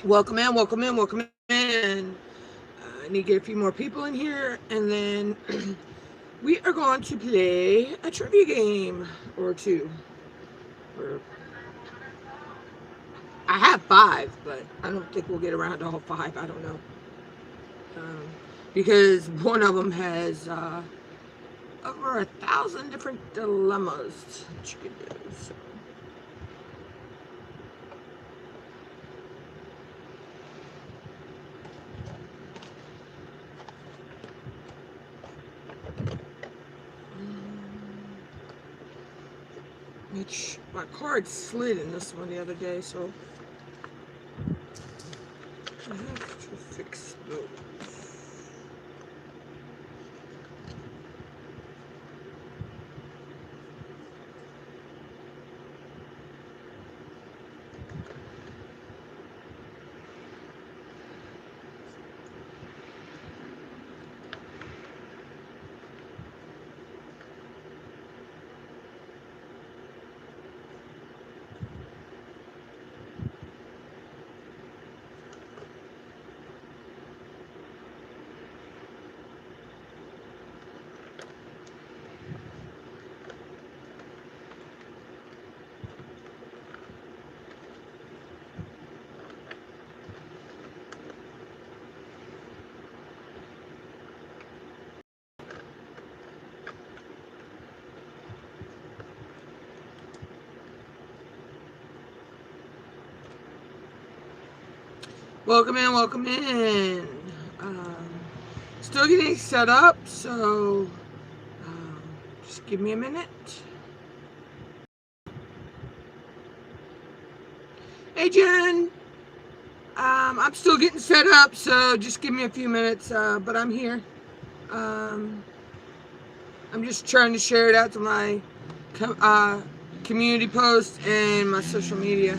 Welcome in, welcome in, welcome in. I need to get a few more people in here, and then we are going to play a trivia game or two. Or I have five, but I don't think we'll get around to all five. I don't know, um, because one of them has over 1,000 different dilemmas that you can do. So. Which my card slid in this one the other day, so I have to fix those. Welcome in, welcome in. Still getting set up, so just give me a minute. Hey, Jen. I'm still getting set up, so just give me a few minutes, but I'm here. I'm just trying to share it out to my community posts and my social media.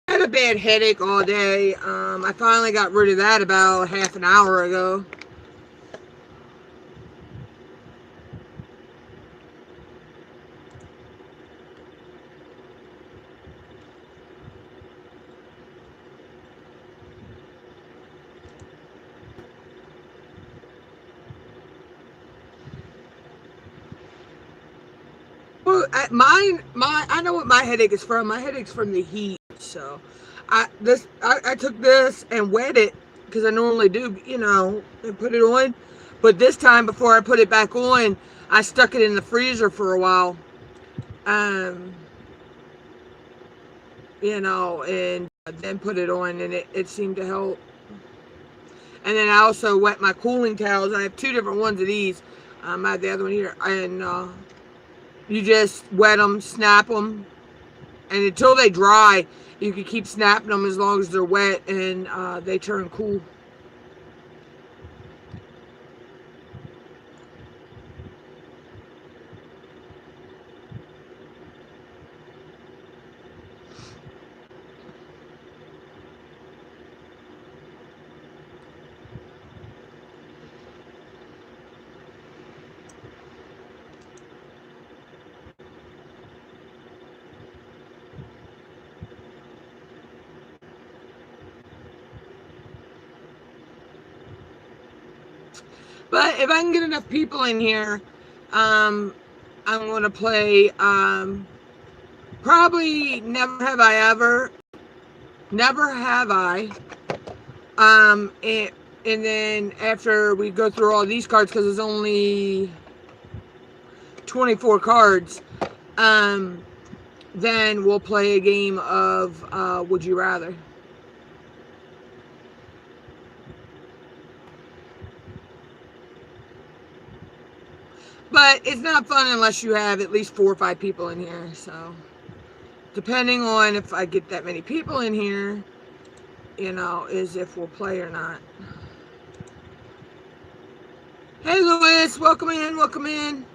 I had a bad headache all day. I finally got rid of that about half an hour ago. Well, I know what my headache is from. My headache's from the heat. So, I took this and wet it because I normally do, and put it on. But this time, before I put it back on, I stuck it in the freezer for a while. Um, and then put it on, and it seemed to help. And then I also wet my cooling towels. I have two different ones of these. I have the other one here, and you just wet them, snap them, and until they dry, you can keep snapping them as long as they're wet and they turn cool. But if I can get enough people in here, I'm going to play probably Never Have I Ever. Never Have I. And then after we go through all these cards, because there's only 24 cards, then we'll play a game of Would You Rather. But it's not fun unless you have at least 4 or 5 people in here. So, depending on if I get that many people in here, you know, is if we'll play or not. Hey, Louis, welcome in, welcome in.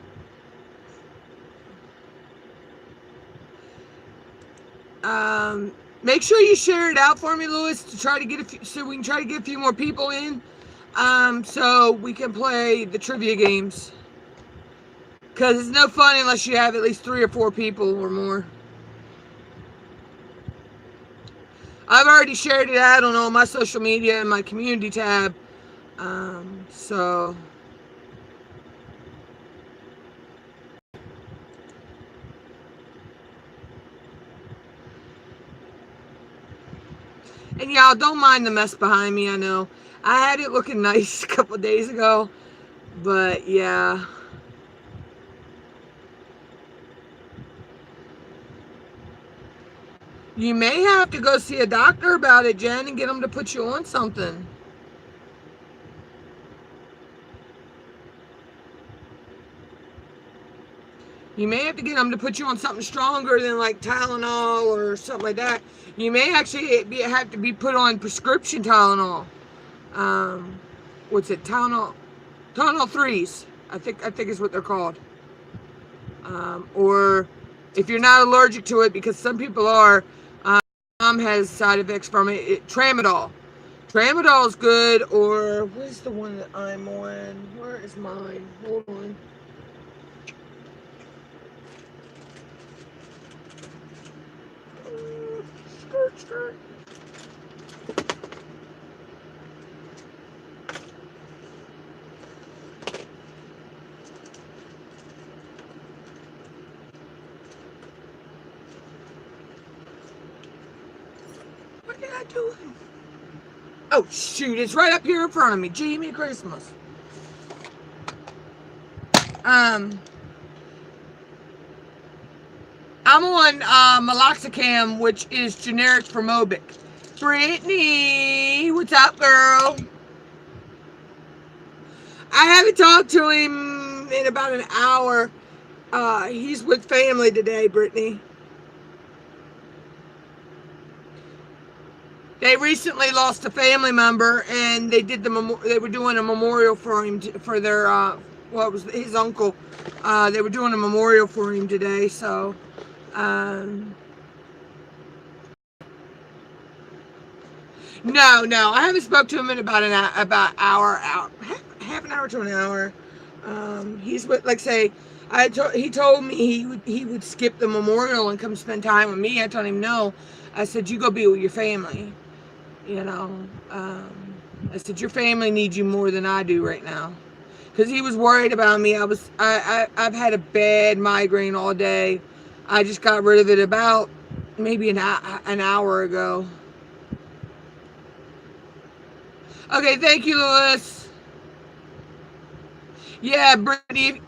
Make sure you share it out for me, Louis, to try to get a few, so we can try to get a few more people in, so we can play the trivia games. Because it's no fun unless you have at least 3 or 4 people or more. I've already shared it out on all my social media and my community tab. So... And y'all, don't mind the mess behind me, I know. I had it looking nice a couple of days ago. But, yeah... You may have to go see a doctor about it, Jen, and get them to put you on something. You may have to get them to put you on something stronger than like Tylenol or something like that. You may actually have to be put on prescription Tylenol. What's it? Tylenol 3s. I think is what they're called. Or if you're not allergic to it, because some people are. Mom has side effects from it. Tramadol. Tramadol is good. Or where's the one that I'm on? Where is mine? Hold on. Skirt. What did I do? Oh shoot, it's right up here in front of me. Jamie Christmas. I'm on meloxicam, which is generic for Mobic. Brittany, what's up, girl? I haven't talked to him in about an hour. He's with family today, Brittany. They recently lost a family member, and they did they were doing a memorial for him for their well, it was his uncle. They were doing a memorial for him today, so. No, I haven't spoke to him in about hour, half an hour to an hour. He's with, like, say, he told me he would skip the memorial and come spend time with me. I told him no. I said, you go be with your family. You know, I said, your family needs you more than I do right now. Because he was worried about me. I've had a bad migraine all day. I just got rid of it about maybe an hour ago. Okay, thank you, Louis. Yeah, Brittany.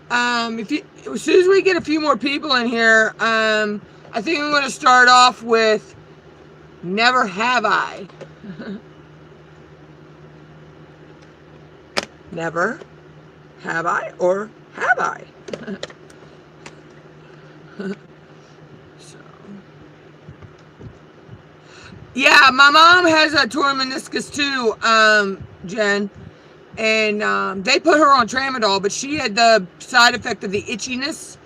As soon as we get a few more people in here, I think I'm going to start off with Never Have I. Never have I, or have I? So, yeah, my mom has a torn meniscus too, Jen, and they put her on tramadol, but she had the side effect of the itchiness,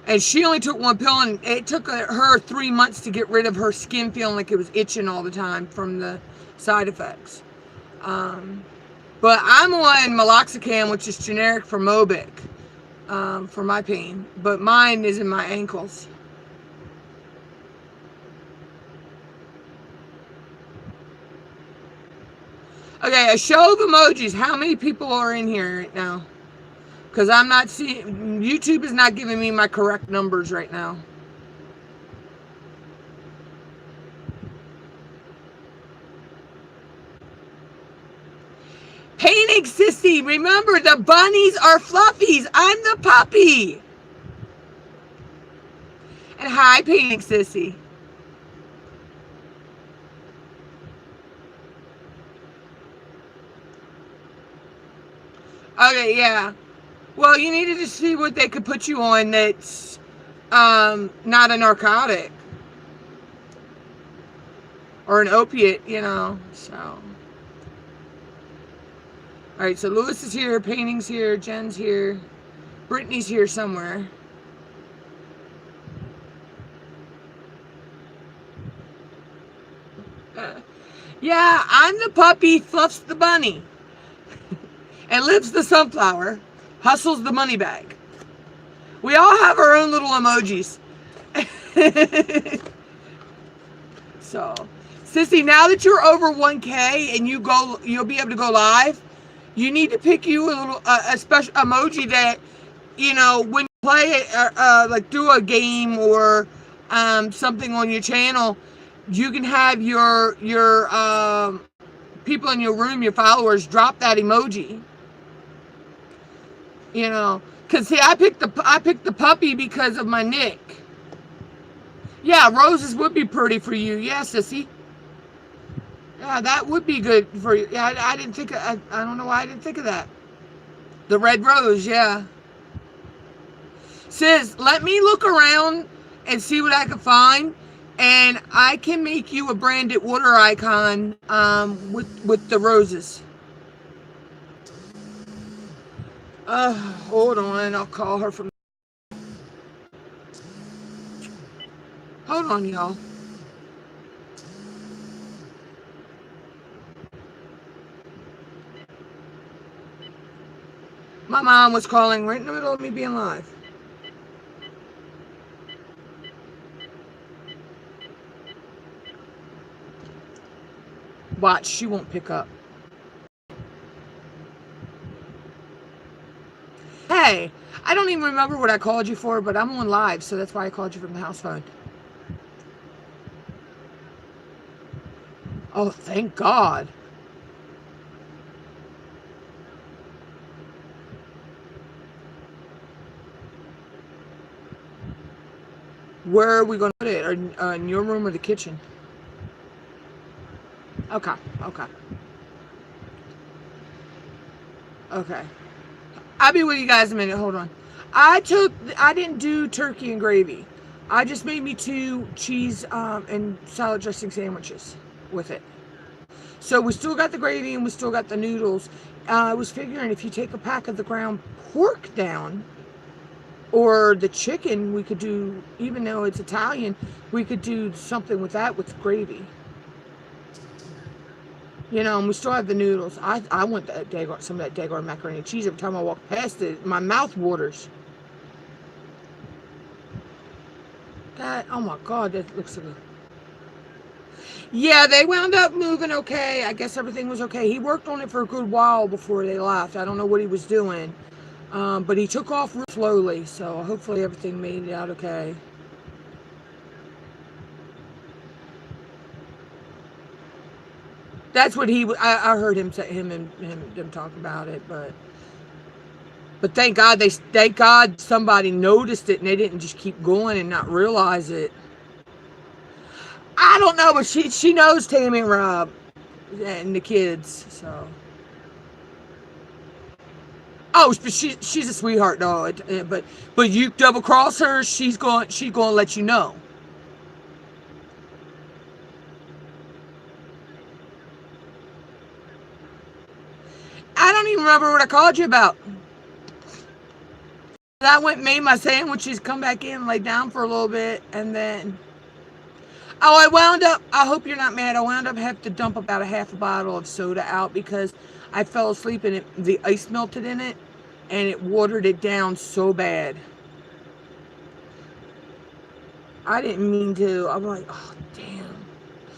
and she only took one pill, and it took her 3 months to get rid of her skin feeling like it was itching all the time from the side effects. But I'm on meloxicam, which is generic for Mobic, for my pain. But mine is in my ankles. Okay, a show of emojis. How many people are in here right now? Because I'm not seeing... YouTube is not giving me my correct numbers right now. Painting Sissy, remember the bunnies are fluffies. I'm the puppy. And hi, Painting Sissy. Okay, yeah. Well, you needed to see what they could put you on that's not a narcotic or an opiate, you know. So, all right. So Lewis is here, Painting's here, Jen's here, Brittany's here somewhere. Yeah, I'm the puppy, Fluff's the bunny, and Liv's the sunflower, Hustle's the money bag. We all have our own little emojis. So, Sissy, now that you're over 1K and you'll be able to go live. You need to pick you a special emoji that, you know, when you play like do a game or something on your channel, you can have your people in your room, your followers, drop that emoji. You know, cause see, I picked the puppy because of my nick. Yeah, roses would be pretty for you. Yeah, Sissy. Yeah, that would be good for you. Yeah, I didn't think. I don't know why I didn't think of that. The red rose, yeah. Sis, let me look around and see what I can find, and I can make you a branded water icon with the roses. Hold on, I'll call her from. Hold on, y'all. My mom was calling right in the middle of me being live. Watch, she won't pick up. Hey, I don't even remember what I called you for, but I'm on live, so that's why I called you from the house phone. Oh, thank God. Where are we going to put it? In your room or the kitchen? Okay, okay. Okay. I'll be with you guys in a minute. Hold on. I didn't do turkey and gravy. I just made me 2 cheese and salad dressing sandwiches with it. So we still got the gravy and we still got the noodles. I was figuring if you take a pack of the ground pork down, or the chicken, we could do, even though it's Italian, we could do something with that with gravy. You know, and we still have the noodles. I want that some of that daggone macaroni and cheese. Every time I walk past it, my mouth waters. That, oh my God, that looks so good. Yeah, they wound up moving okay. I guess everything was okay. He worked on it for a good while before they left. I don't know what he was doing. But he took off real slowly, so hopefully everything made it out okay. That's what I heard him say, him and them talk about it, but thank God somebody noticed it and they didn't just keep going and not realize it. I don't know, but she knows Tammy and Rob and the kids, so. Oh, but she's a sweetheart, though. But you double cross her, she's going to let you know. I don't even remember what I called you about. I went and made my sandwiches, come back in, lay down for a little bit, and then. Oh, I wound up. I hope you're not mad. I wound up having to dump about a half a bottle of soda out because I fell asleep and the ice melted in it. And it watered it down so bad. I didn't mean to. I'm like, oh, damn.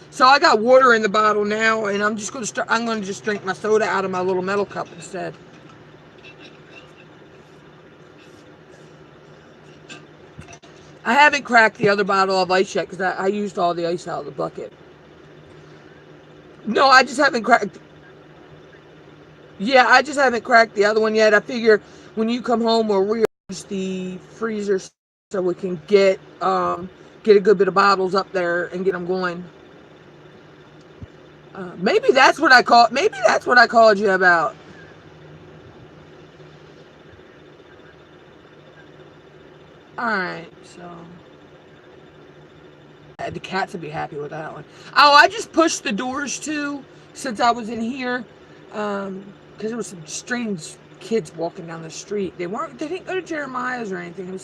So I got water in the bottle now, and I'm just going to start. I'm going to just drink my soda out of my little metal cup instead. I haven't cracked the other bottle of ice yet because I used all the ice out of the bucket. No, I just haven't cracked. Yeah, I just haven't cracked the other one yet. I figure when you come home, we'll rearrange the freezer so we can get a good bit of bottles up there and get them going. Maybe that's what I call. Maybe that's what I called you about. All right, so the cats would be happy with that one. Oh, I just pushed the doors too since I was in here, because there was some strange kids walking down the street. They didn't go to Jeremiah's or anything.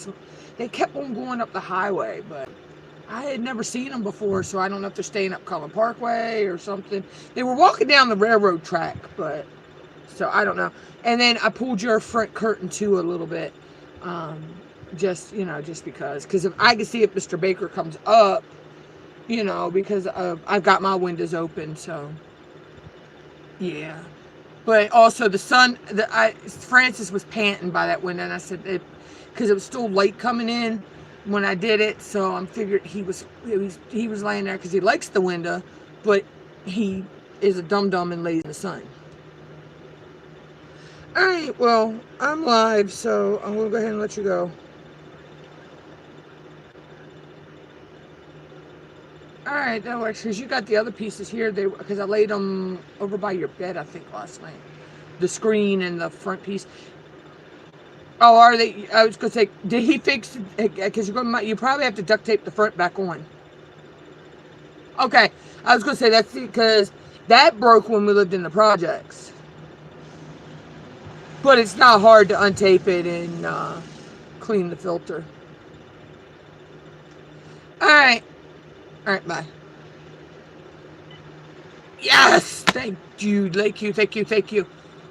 They kept on going up the highway, but I had never seen them before, so I don't know if they're staying up Cullen Parkway or something. They were walking down the railroad track, but so I don't know. And then I pulled your front curtain too a little bit, just because if I can see if Mr. Baker comes up, because I've got my windows open, so yeah. But also the sun, Francis was panting by that window, and I said because it was still light coming in when I did it, so I figured he was laying there because he likes the window, but he is a dum-dum and lays in the sun. All right, well, I'm live, so I'm gonna go ahead and let you go. All right, that works, because you got the other pieces here, because I laid them over by your bed, I think, last night. The screen and the front piece. Oh, are they? I was going to say, did he fix it? Because you probably have to duct tape the front back on. Okay, I was going to say, that's because that broke when we lived in the projects. But it's not hard to untape it and clean the filter. All right, bye. Yes, thank you.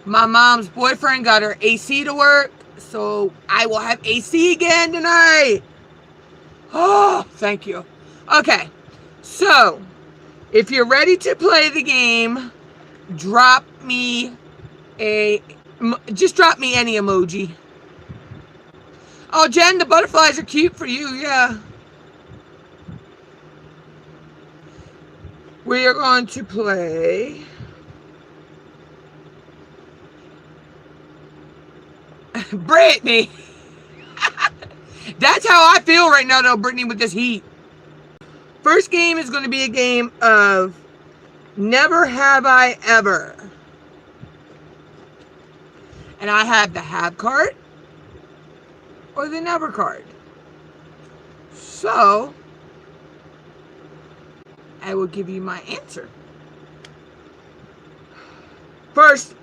My mom's boyfriend got her AC to work, so I will have AC again tonight. Oh, thank you. Okay, so if you're ready to play the game, drop me any emoji. Oh, Jen, the butterflies are cute for you, yeah. We are going to play Brittany. That's how I feel right now, though, Brittany, with this heat. First game is going to be a game of Never Have I Ever. And I have the have card or the never card. So I will give you my answer. First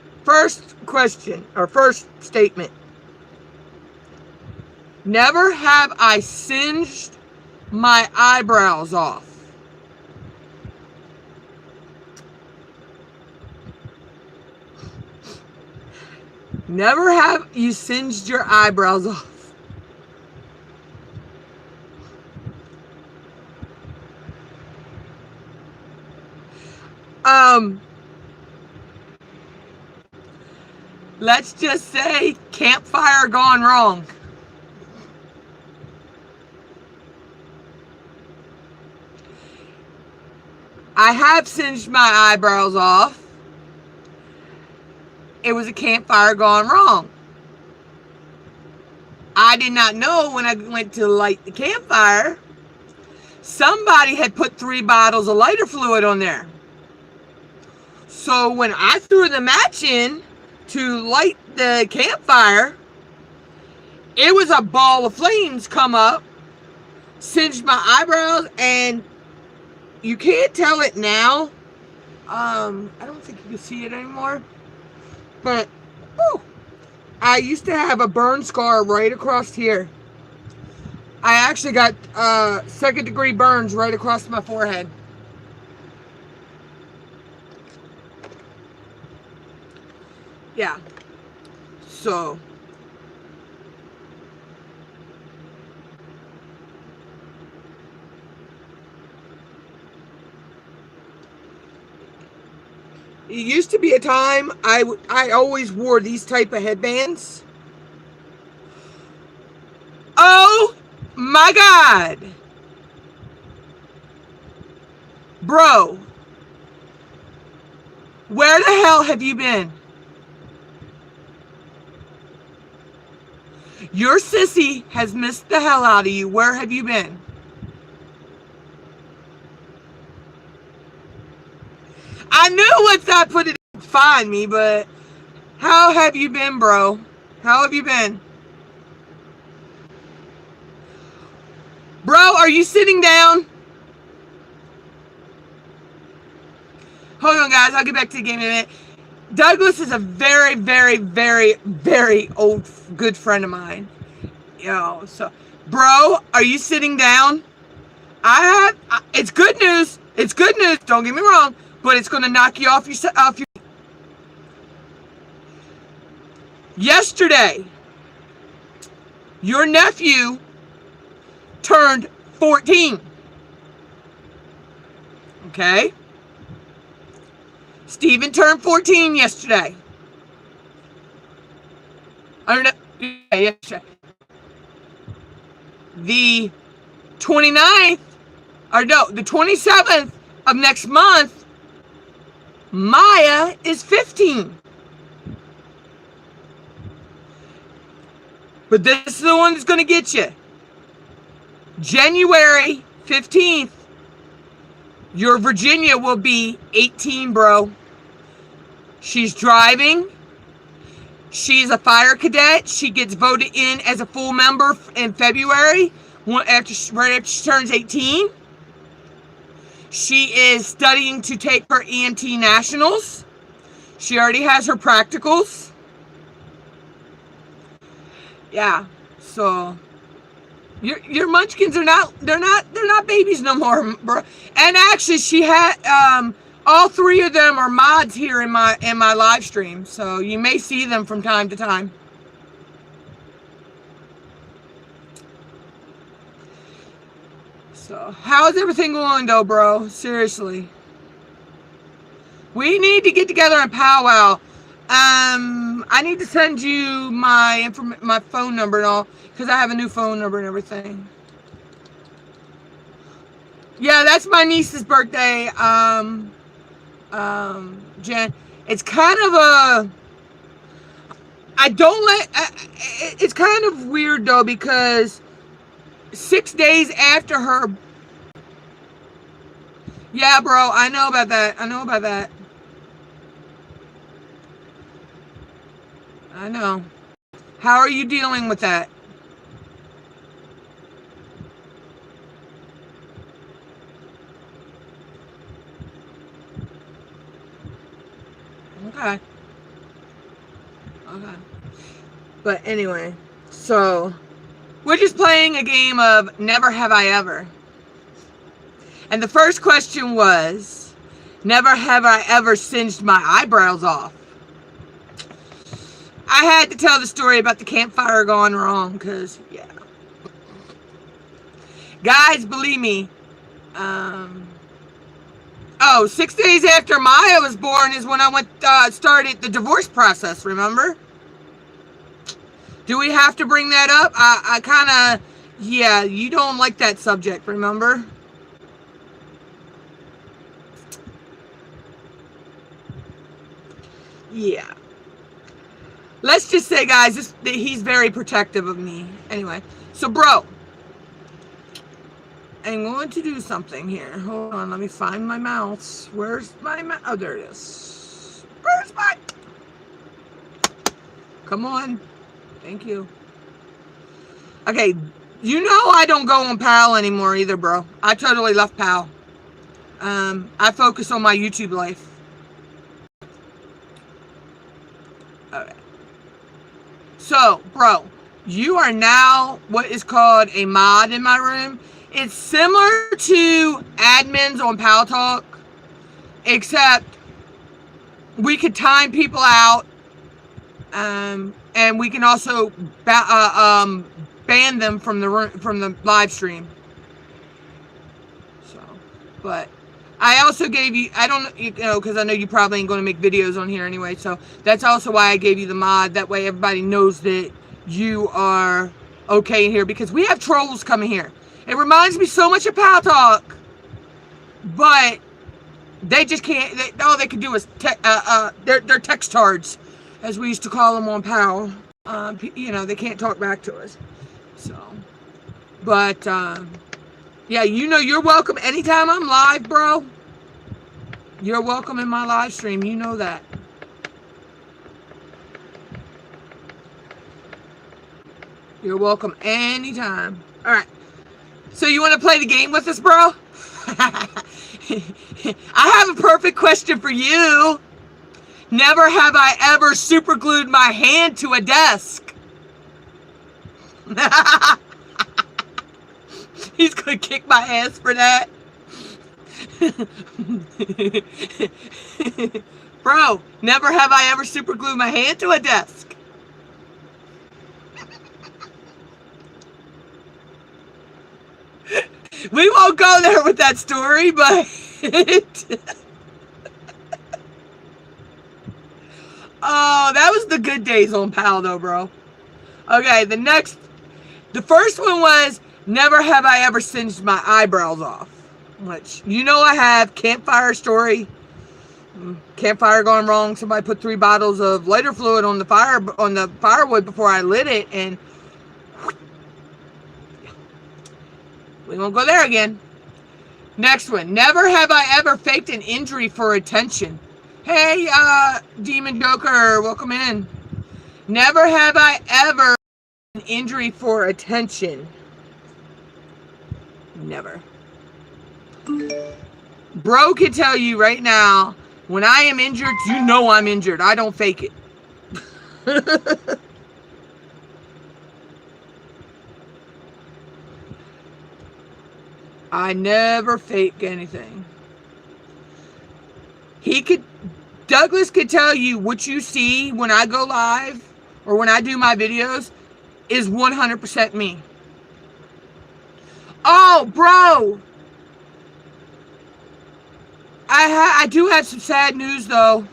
question, or first statement. Never have I singed my eyebrows off. Never have you singed your eyebrows off. Let's just say campfire gone wrong. I have singed my eyebrows off. It was a campfire gone wrong. I did not know when I went to light the campfire, somebody had put 3 bottles of lighter fluid on there. So when I threw the match in to light the campfire, it was a ball of flames come up, singed my eyebrows, and you can't tell it now. I don't think you can see it anymore. But, I used to have a burn scar right across here. I actually got 2nd degree burns right across my forehead. Yeah. So. It used to be a time I always wore these type of headbands. Oh my God. Bro. Where the hell have you been? Your sissy has missed the hell out of you. Where have you been? I knew once I put it in, find me, but how have you been, bro? How have you been? Bro, are you sitting down? Hold on, guys. I'll get back to the game in a minute. Douglas is a very, very, very, very old, good friend of mine. Yo, so, bro, are you sitting down? It's good news. It's good news. Don't get me wrong, but it's going to knock you off your. Yesterday, your nephew turned 14. Okay? Steven turned 14 yesterday. I don't know. Yeah, yesterday. The 29th, or no, the 27th of next month, Maya is 15. But this is the one that's going to get you. January 15th, your Virginia will be 18, bro. She's driving. She's a fire cadet. She gets voted in as a full member in February, right after she turns 18. She is studying to take her EMT nationals. She already has her practicals. Yeah, so your munchkins are they're not babies no more, bro. And actually, she had all three of them are mods here in my live stream, so you may see them from time to time. So how's everything going though, bro? Seriously, we need to get together and powwow. I need to send you my phone number and all, because I have a new phone number and everything. Yeah, that's my niece's birthday. Jen, it's kind of a, it's kind of weird though, because 6 days after her, yeah, bro, I know about that. I know. How are you dealing with that? Okay. But anyway, so we're just playing a game of Never Have I Ever. And the first question was, never have I ever singed my eyebrows off. I had to tell the story about the campfire gone wrong, because, yeah. Guys, believe me, 6 days after Maya was born is when I started the divorce process, remember? Do we have to bring that up? I kind of, yeah, you don't like that subject, remember? Yeah. Let's just say, guys, he's very protective of me. Anyway, so, bro, I'm going to do something here. Hold on, let me find my mouse. Where's my mouse? Oh, there it is. Where's my... Come on. Thank you. Okay, you know I don't go on PAL anymore either, bro. I totally left PAL. I focus on my YouTube life. Okay. So, bro, you are now what is called a mod in my room. It's similar to admins on Pal Talk, except we could time people out, and we can also ban them from the live stream. So, but I also gave you, I don't, because I know you probably ain't going to make videos on here anyway, so that's also why I gave you the mod. That way everybody knows that you are okay in here, because we have trolls coming here. It reminds me so much of Pal Talk, but they just can't, all they can do is, they're text tards, as we used to call them on Pal. you know, they can't talk back to us. So, but yeah, you know, you're welcome anytime I'm live, bro. You're welcome in my live stream. You know that. You're welcome anytime. All right. So you want to play the game with us, bro? I have a perfect question for you. Never have I ever super glued my hand to a desk. He's going to kick my ass for that. Bro, never have I ever super glued my hand to a desk. We won't go there with that story, but oh, that was the good days on PAL though, bro. Okay, the first one was never have I ever singed my eyebrows off. Which, you know I have. Campfire story. Campfire gone wrong. Somebody put 3 bottles of lighter fluid on the firewood before I lit it, and we won't go there again. Next one. Never have I ever faked an injury for attention. Hey, Demon Joker, welcome in. Never have I ever an injury for attention. Never. Bro can tell you right now, when I am injured, you know I'm injured. I don't fake it. I never fake anything. Douglas could tell you what you see when I go live or when I do my videos is 100% me. Oh, bro. I do have some sad news though.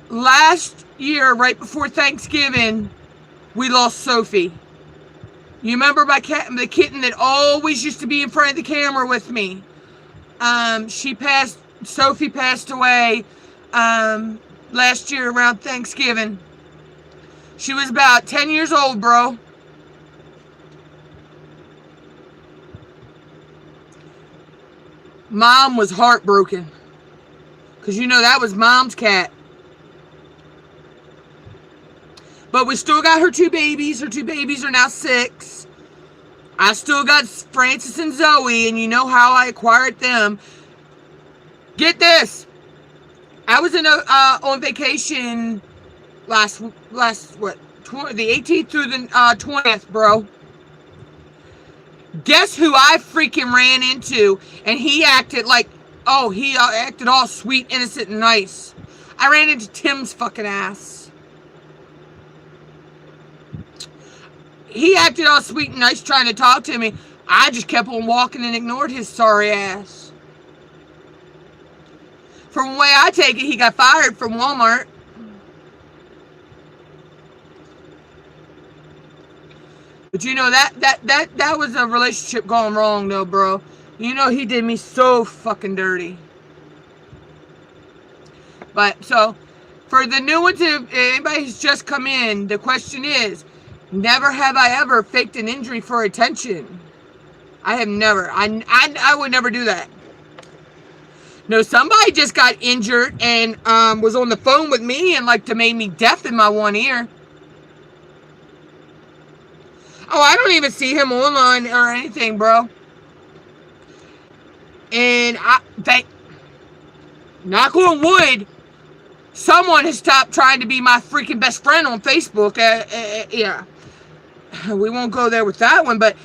Last year, right before Thanksgiving, we lost Sophie. You remember my cat, the kitten that always used to be in front of the camera with me? Sophie passed away last year around Thanksgiving. She was about 10 years old, bro. Mom was heartbroken. Because you know that was Mom's cat. But we still got her 2 babies. Her 2 babies are now 6. I still got Francis and Zoe, and you know how I acquired them. Get this. I was on vacation last the 18th through the 20th, bro. Guess who I freaking ran into? And he acted like, he acted all sweet, innocent, and nice. I ran into Tim's fucking ass. He acted all sweet and nice trying to talk to me. I just kept on walking and ignored his sorry ass. From the way I take it, he got fired from Walmart. But you know, that was a relationship gone wrong though, bro. You know, he did me so fucking dirty. But, so, for the new ones, if anybody who's just come in, the question is, never have I ever faked an injury for attention. I have never. I would never do that. No, somebody just got injured and was on the phone with me and like made me deaf in my one ear. Oh, I don't even see him online or anything, bro. And knock on wood, someone has stopped trying to be my freaking best friend on Facebook. Yeah. We won't go there with that one, but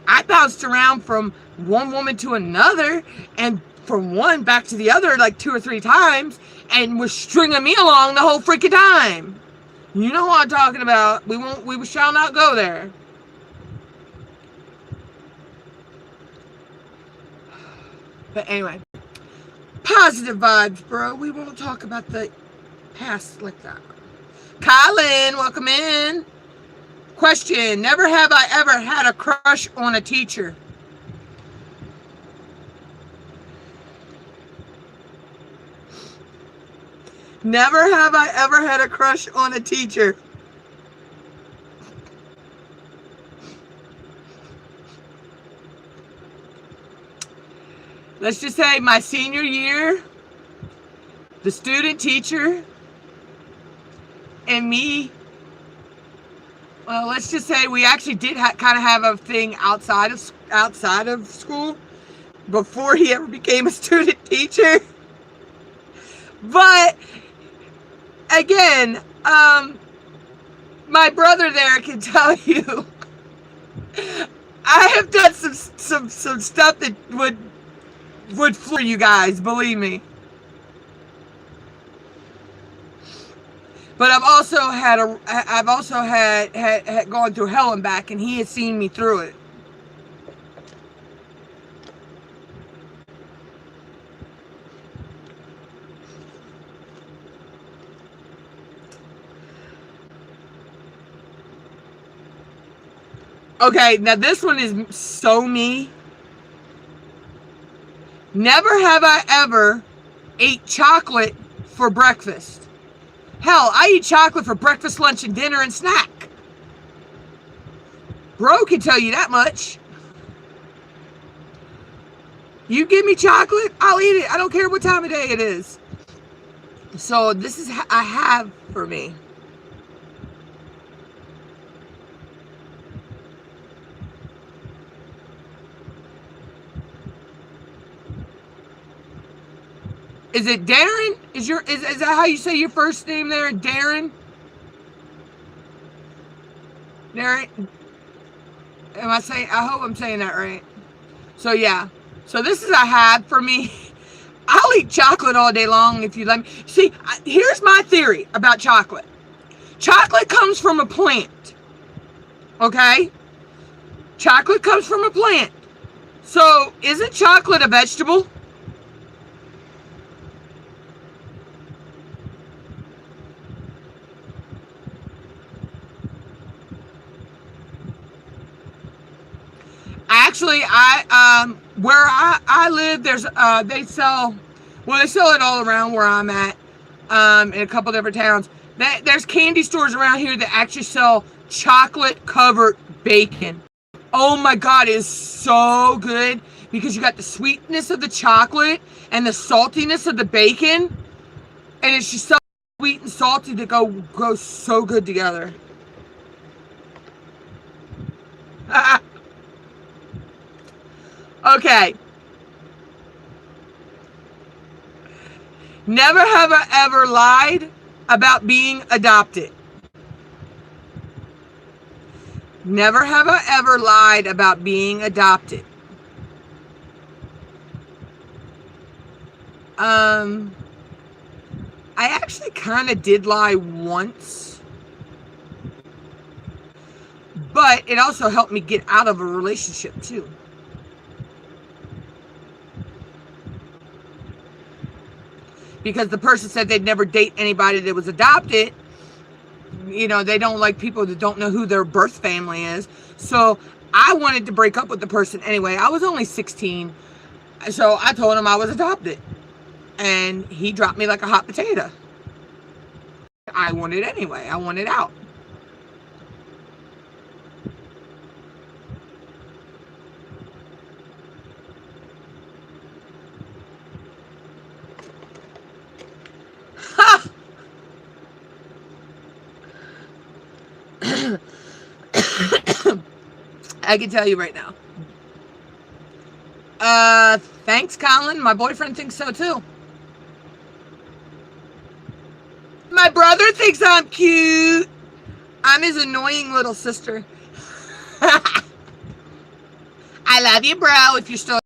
I bounced around from one woman to another and from one back to the other like 2 or 3 times and was stringing me along the whole freaking time. You know what I'm talking about. We shall not go there. But anyway, positive vibes, bro. We won't talk about the past like that. Colin, welcome in. Question, never have I ever had a crush on a teacher. Never have I ever had a crush on a teacher. Let's just say my senior year, the student teacher and me, well, let's just say we actually did kind of have a thing outside of school before he ever became a student teacher. But again, my brother there can tell you, I have done some stuff that would floor you guys, believe me. But I've also had gone through hell and back, and he has seen me through it. Okay, now this one is so me. Never have I ever ate chocolate for breakfast. Hell, I eat chocolate for breakfast, lunch, and dinner and snack. Bro can tell you that much. You give me chocolate, I'll eat it. I don't care what time of day it is. So this is a have for me. Is it Darren? Is that how you say your first name there, Darren? Darren? I hope I'm saying that right. So yeah. So this is a have for me. I'll eat chocolate all day long if you let me. See, here's my theory about chocolate. Chocolate comes from a plant. Okay? Chocolate comes from a plant. So isn't chocolate a vegetable? Actually, where I live, there's they sell it all around where I'm at, in a couple different towns. There's candy stores around here that actually sell chocolate covered bacon. Oh my God, it is so good because you got the sweetness of the chocolate and the saltiness of the bacon, and it's just so sweet and salty that go so good together. Okay. Never have I ever lied about being adopted. Never have I ever lied about being adopted. I actually kind of did lie once. But it also helped me get out of a relationship too. Because the person said they'd never date anybody that was adopted. You know, they don't like people that don't know who their birth family is. So I wanted to break up with the person anyway. I was only 16. So I told him I was adopted. And he dropped me like a hot potato. I wanted anyway. I wanted out. I can tell you right now. Thanks, Colin. My boyfriend thinks so too. My brother thinks I'm cute. I'm his annoying little sister. I love you, bro, if you're still...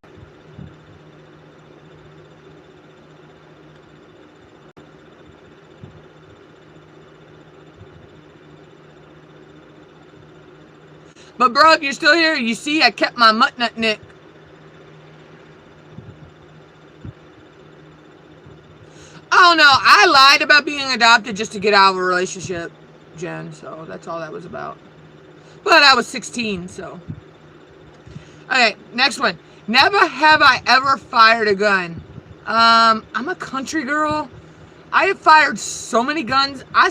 But bro, if you're still here, you see I kept my mutt-nut nick. Oh no, I lied about being adopted just to get out of a relationship, Jen. So that's all that was about. But I was 16, so. Okay, next one. Never have I ever fired a gun. I'm a country girl. I have fired so many guns. I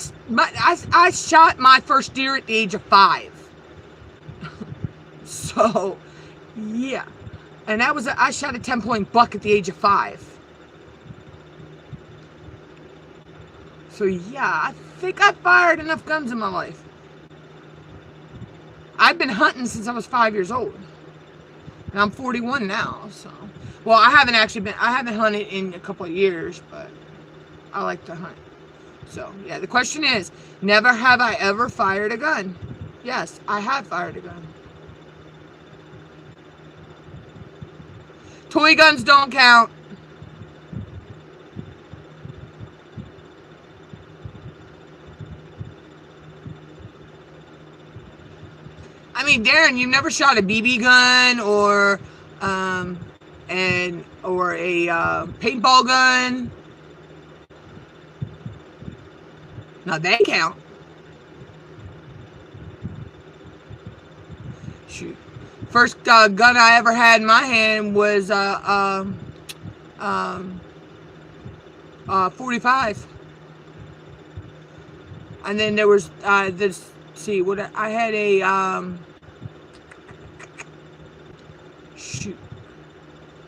shot my first deer at the age of 5. So, yeah. And that was, I shot a 10-point buck at the age of 5. So, yeah, I think I've fired enough guns in my life. I've been hunting since I was 5 years old. And I'm 41 now, so. Well, I haven't hunted in a couple of years, but I like to hunt. So, yeah, the question is, never have I ever fired a gun. Yes, I have fired a gun. Toy guns don't count. I mean, Darren, you've never shot a BB gun or a paintball gun. Now they count. Shoot. First gun I ever had in my hand was 45. And then there was this. See what I had a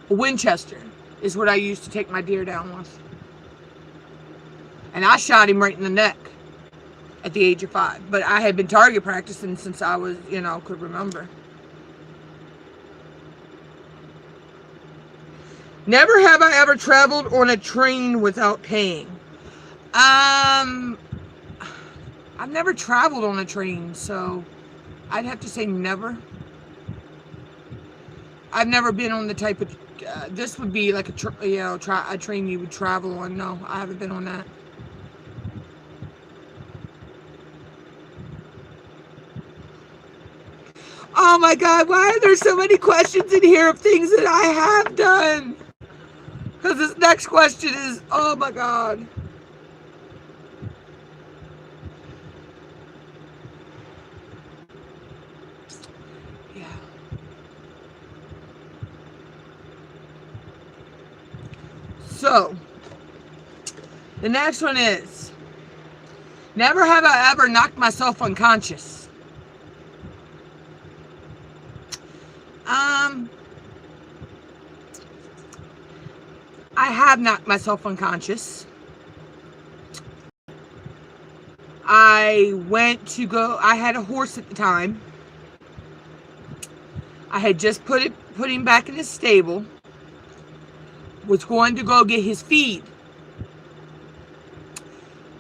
Winchester is what I used to take my deer down with. And I shot him right in the neck at the age of 5. But I had been target practicing since I was, could remember. Never have I ever traveled on a train without paying. I've never traveled on a train, so I'd have to say never. I've never been on the type of, this would be like a train you would travel on. No, I haven't been on that. Oh my God, why are there so many questions in here of things that I have done? Because this next question is, oh my God. Yeah. So, the next one is, never have I ever knocked myself unconscious. I have knocked myself unconscious. I had a horse at the time. I had just put him back in his stable. Was going to go get his feed.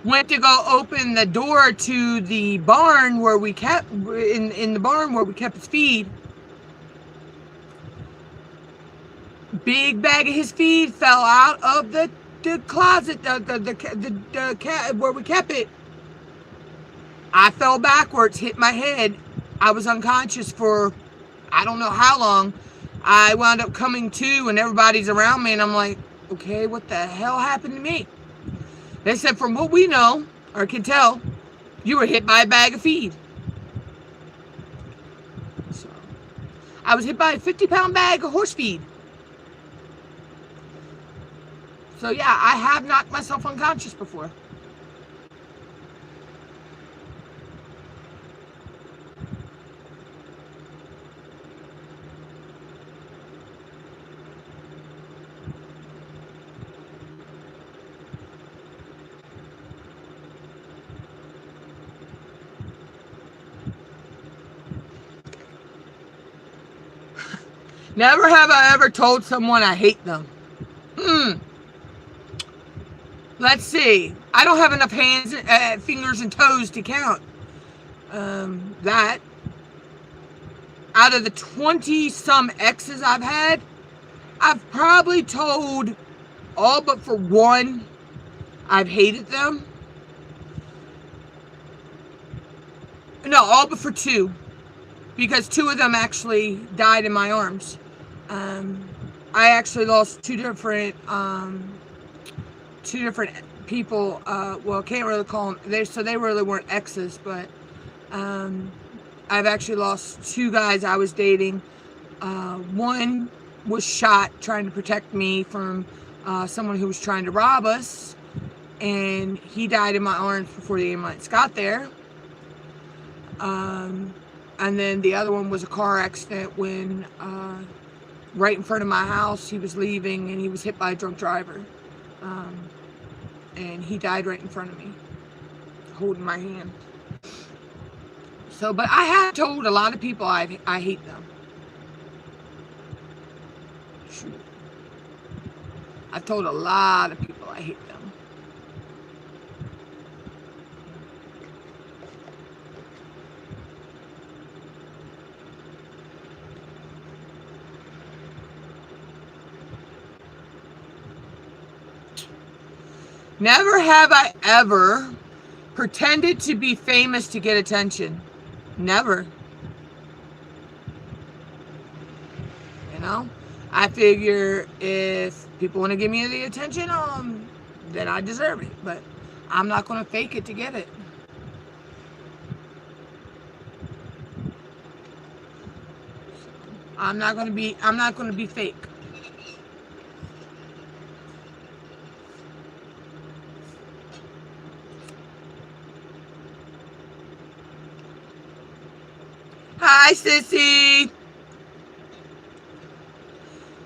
Went to go open the door to the barn where we kept, in the barn where we kept his feed. Big bag of his feed fell out of the closet, the where we kept it. I fell backwards, hit my head. I was unconscious for I don't know how long. I wound up coming to, and everybody's around me, and I'm like, okay, what the hell happened to me? They said, from what we know or can tell, you were hit by a bag of feed. So, I was hit by a 50-pound bag of horse feed. So yeah, I have knocked myself unconscious before. Never have I ever told someone I hate them. Let's see. I don't have enough hands, fingers, and toes to count that. Out of the 20-some exes I've had, I've probably told all but for one I've hated them. No, all but for 2. Because 2 of them actually died in my arms. I actually lost 2 different people. Well, can't really call them. They really weren't exes, but I've actually lost 2 guys I was dating. One was shot trying to protect me from someone who was trying to rob us, and he died in my arms before the ambulance got there. And then the other one was a car accident when right in front of my house, he was leaving and he was hit by a drunk driver. And he died right in front of me, holding my hand. So, but I have told a lot of people I hate them. Shoot. I've told a lot of people I hate them. Never have I ever pretended to be famous to get attention. Never. You know? I figure if people want to give me the attention, then I deserve it. But I'm not going to fake it to get it. I'm not going to be fake. Hi, sissy.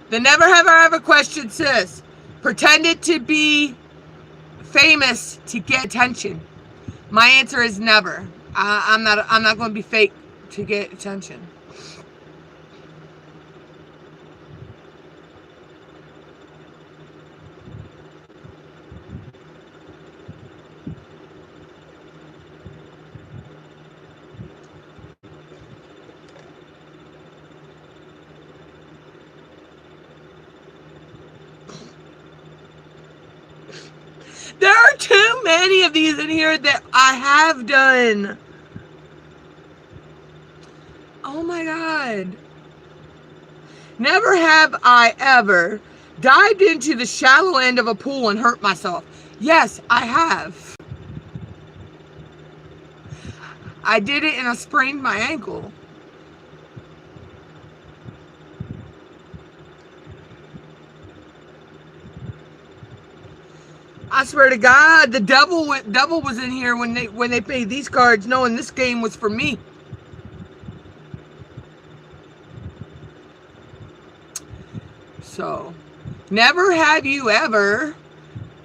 The never have I ever question, sis. Pretended to be famous to get attention. My answer is never. I'm not going to be fake to get attention. There are too many of these in here that I have done. Oh my God. Never have I ever dived into the shallow end of a pool and hurt myself. Yes, I have. I did it and I sprained my ankle. I swear to God, the devil was in here when they played these cards, knowing this game was for me. So, never have you ever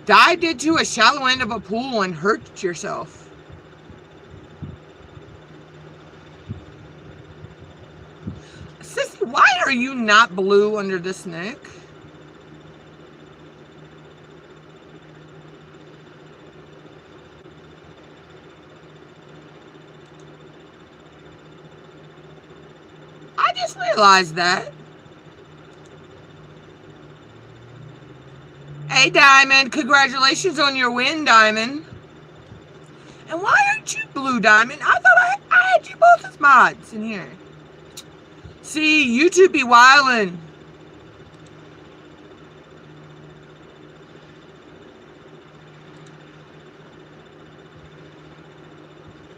dived into a shallow end of a pool and hurt yourself. Sissy, why are you not blue under this neck? I just realized that. Hey, Diamond. Congratulations on your win, Diamond. And why aren't you blue, Diamond? I thought I had you both as mods in here. See, YouTube be wildin'.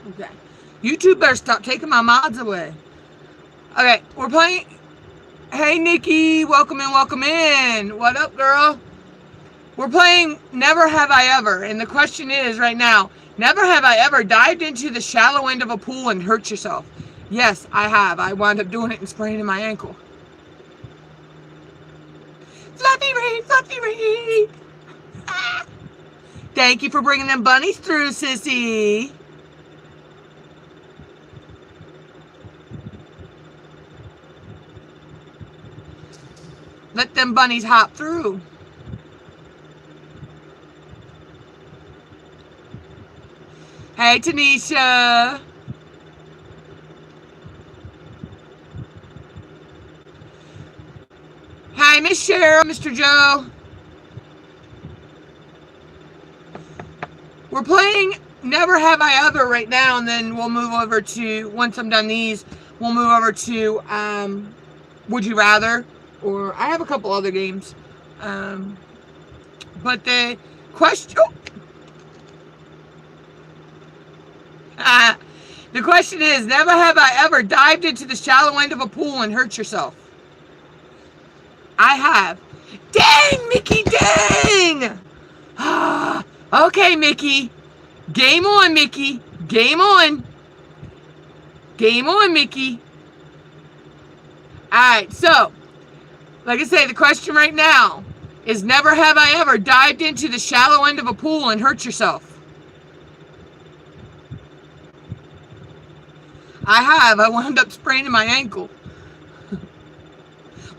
Okay. YouTube better stop taking my mods away. Okay, we're playing. Hey, Nikki. Welcome in, welcome in. What up, girl? We're playing Never Have I Ever. And the question is right now, never have I ever dived into the shallow end of a pool and hurt yourself. Yes, I have. I wound up doing it and spraining my ankle. Fluffy Reed, Fluffy Reed. Ah. Thank you for bringing them bunnies through, sissy. Let them bunnies hop through. Hey, Tanisha. Hi, Miss Cheryl, Mr. Joe. We're playing Never Have I Ever right now, and then we'll move over to, once I'm done these, we'll move over to Would You Rather, or I have a couple other games. But the question... the question is, never have I ever dived into the shallow end of a pool and hurt yourself. I have. Dang, Mickey, dang! Okay, Mickey. Game on, Mickey. Game on. Game on, Mickey. Alright, so, like I say, the question right now is never have I ever dived into the shallow end of a pool and hurt yourself. I have. I wound up spraining my ankle.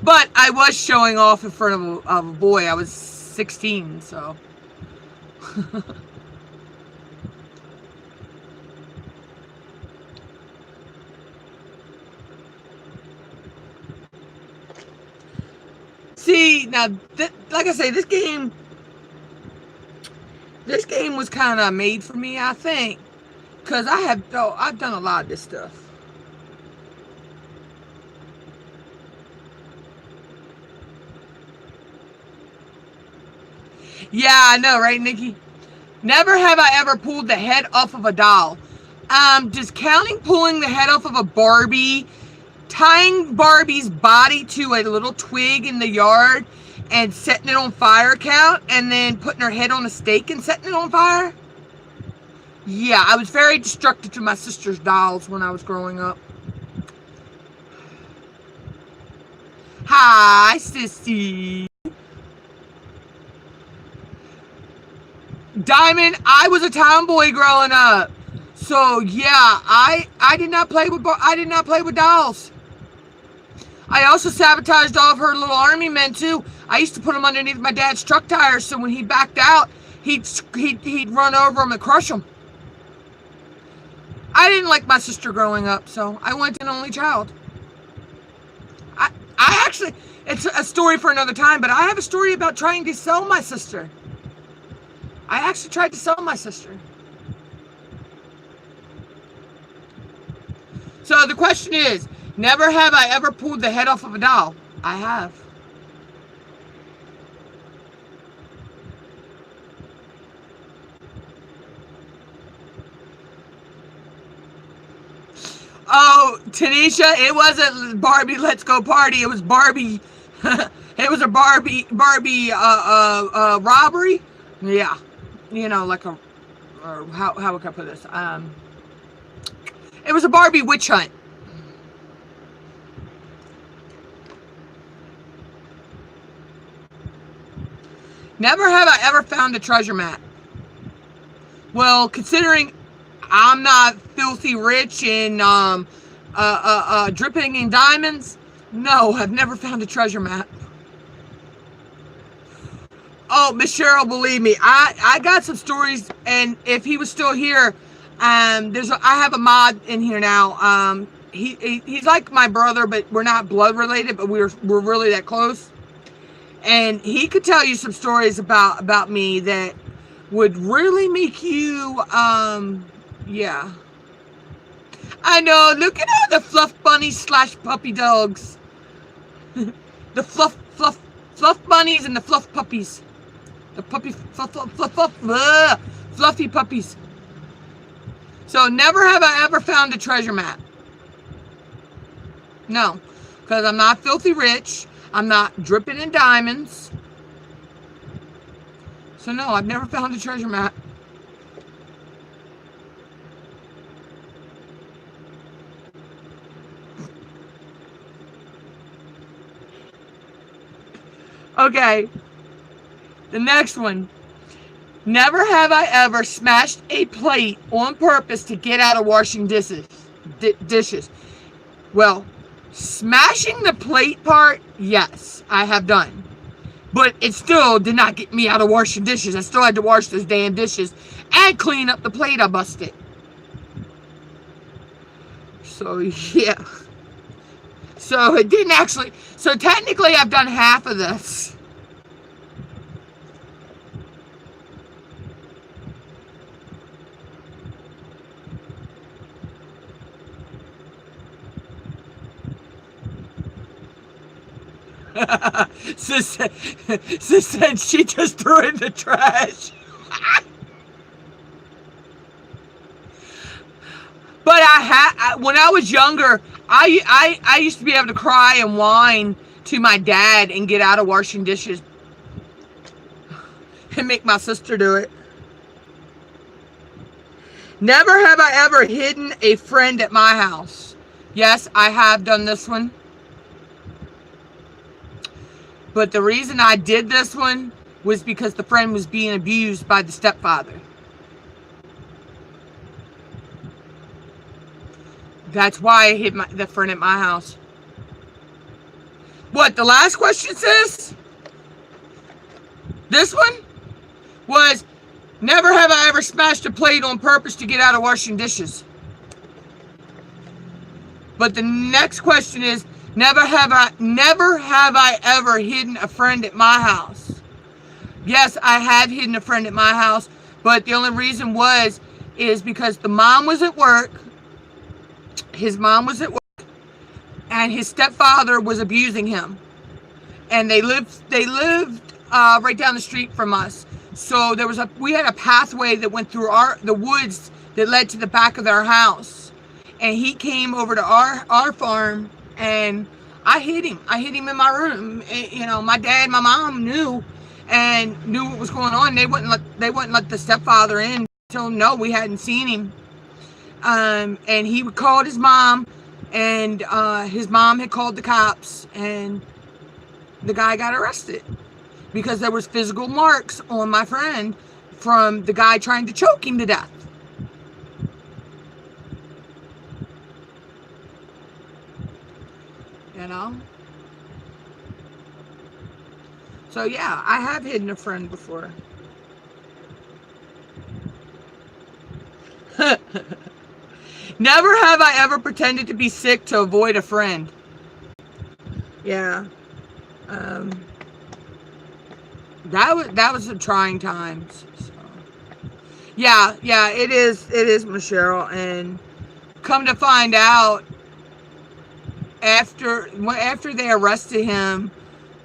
But I was showing off in front of a boy. I was 16, so. See, now, like I say, this game was kind of made for me, I think, because I've done a lot of this stuff. Yeah, I know, right, Nikki? Never have I ever pulled the head off of a doll. Just counting pulling the head off of a Barbie, tying Barbie's body to a little twig in the yard and setting it on fire count, and then putting her head on a stake and setting it on fire? Yeah, I was very destructive to my sister's dolls when I was growing up. Hi, sissy. Diamond, I was a tomboy growing up. So yeah, I did not play with dolls. I also sabotaged all of her little army men too. I used to put them underneath my dad's truck tires, so when he backed out, he'd run over them and crush them. I didn't like my sister growing up, so I went an only child. I actually, it's a story for another time, but I have a story about trying to sell my sister. I actually tried to sell my sister. So the question is, never have I ever pulled the head off of a doll. I have. Oh, Tanisha, it wasn't Barbie Let's Go Party. It was Barbie. It was a Barbie robbery. Yeah. You know, like a, or how would I put this? It was a Barbie witch hunt. Never have I ever found a treasure map. Well, considering I'm not filthy rich and dripping in diamonds, no, I've never found a treasure map. Oh, Miss Cheryl, believe me, I got some stories, and if he was still here, I have a mod in here now. He's like my brother, but we're not blood related, but we're really that close. And he could tell you some stories about me that would really make you, yeah. I know, look at all the fluff bunnies / puppy dogs. The fluff bunnies and the fluff puppies. The fluffy puppies. So never have I ever found a treasure map. No, because I'm not filthy rich. I'm not dripping in diamonds. So no, I've never found a treasure map. Okay. The next one. Never have I ever smashed a plate on purpose to get out of washing dishes. Well, smashing the plate part, yes, I have done. But it still did not get me out of washing dishes. I still had to wash those damn dishes and clean up the plate I busted. So, yeah. So, it didn't actually... So, technically, I've done half of this. Sis said she just threw it in the trash. But when I was younger, I used to be able to cry and whine to my dad and get out of washing dishes and make my sister do it. Never have I ever hidden a friend at my house. Yes, I have done this one. But the reason I did this one was because the friend was being abused by the stepfather. That's why I hid the friend at my house. What, the last question, sis? This one was, never have I ever smashed a plate on purpose to get out of washing dishes. But the next question is, never have I ever hidden a friend at my house. Yes, I have hidden a friend at my house, but the only reason is because the mom was at work. His mom was at work, and his stepfather was abusing him. And they lived right down the street from us. So we had a pathway that went through the woods that led to the back of their house. And he came over to our farm, and I hid him. I hid him in my room. You know, my dad and my mom knew what was going on. They wouldn't let the stepfather in until we hadn't seen him. And he called his mom, and his mom had called the cops, and the guy got arrested because there was physical marks on my friend from the guy trying to choke him to death. You know? So yeah, I have hidden a friend before. Never have I ever pretended to be sick to avoid a friend. Yeah. That was some trying times. So. Yeah, it is, Michelle. And come to find out, after they arrested him,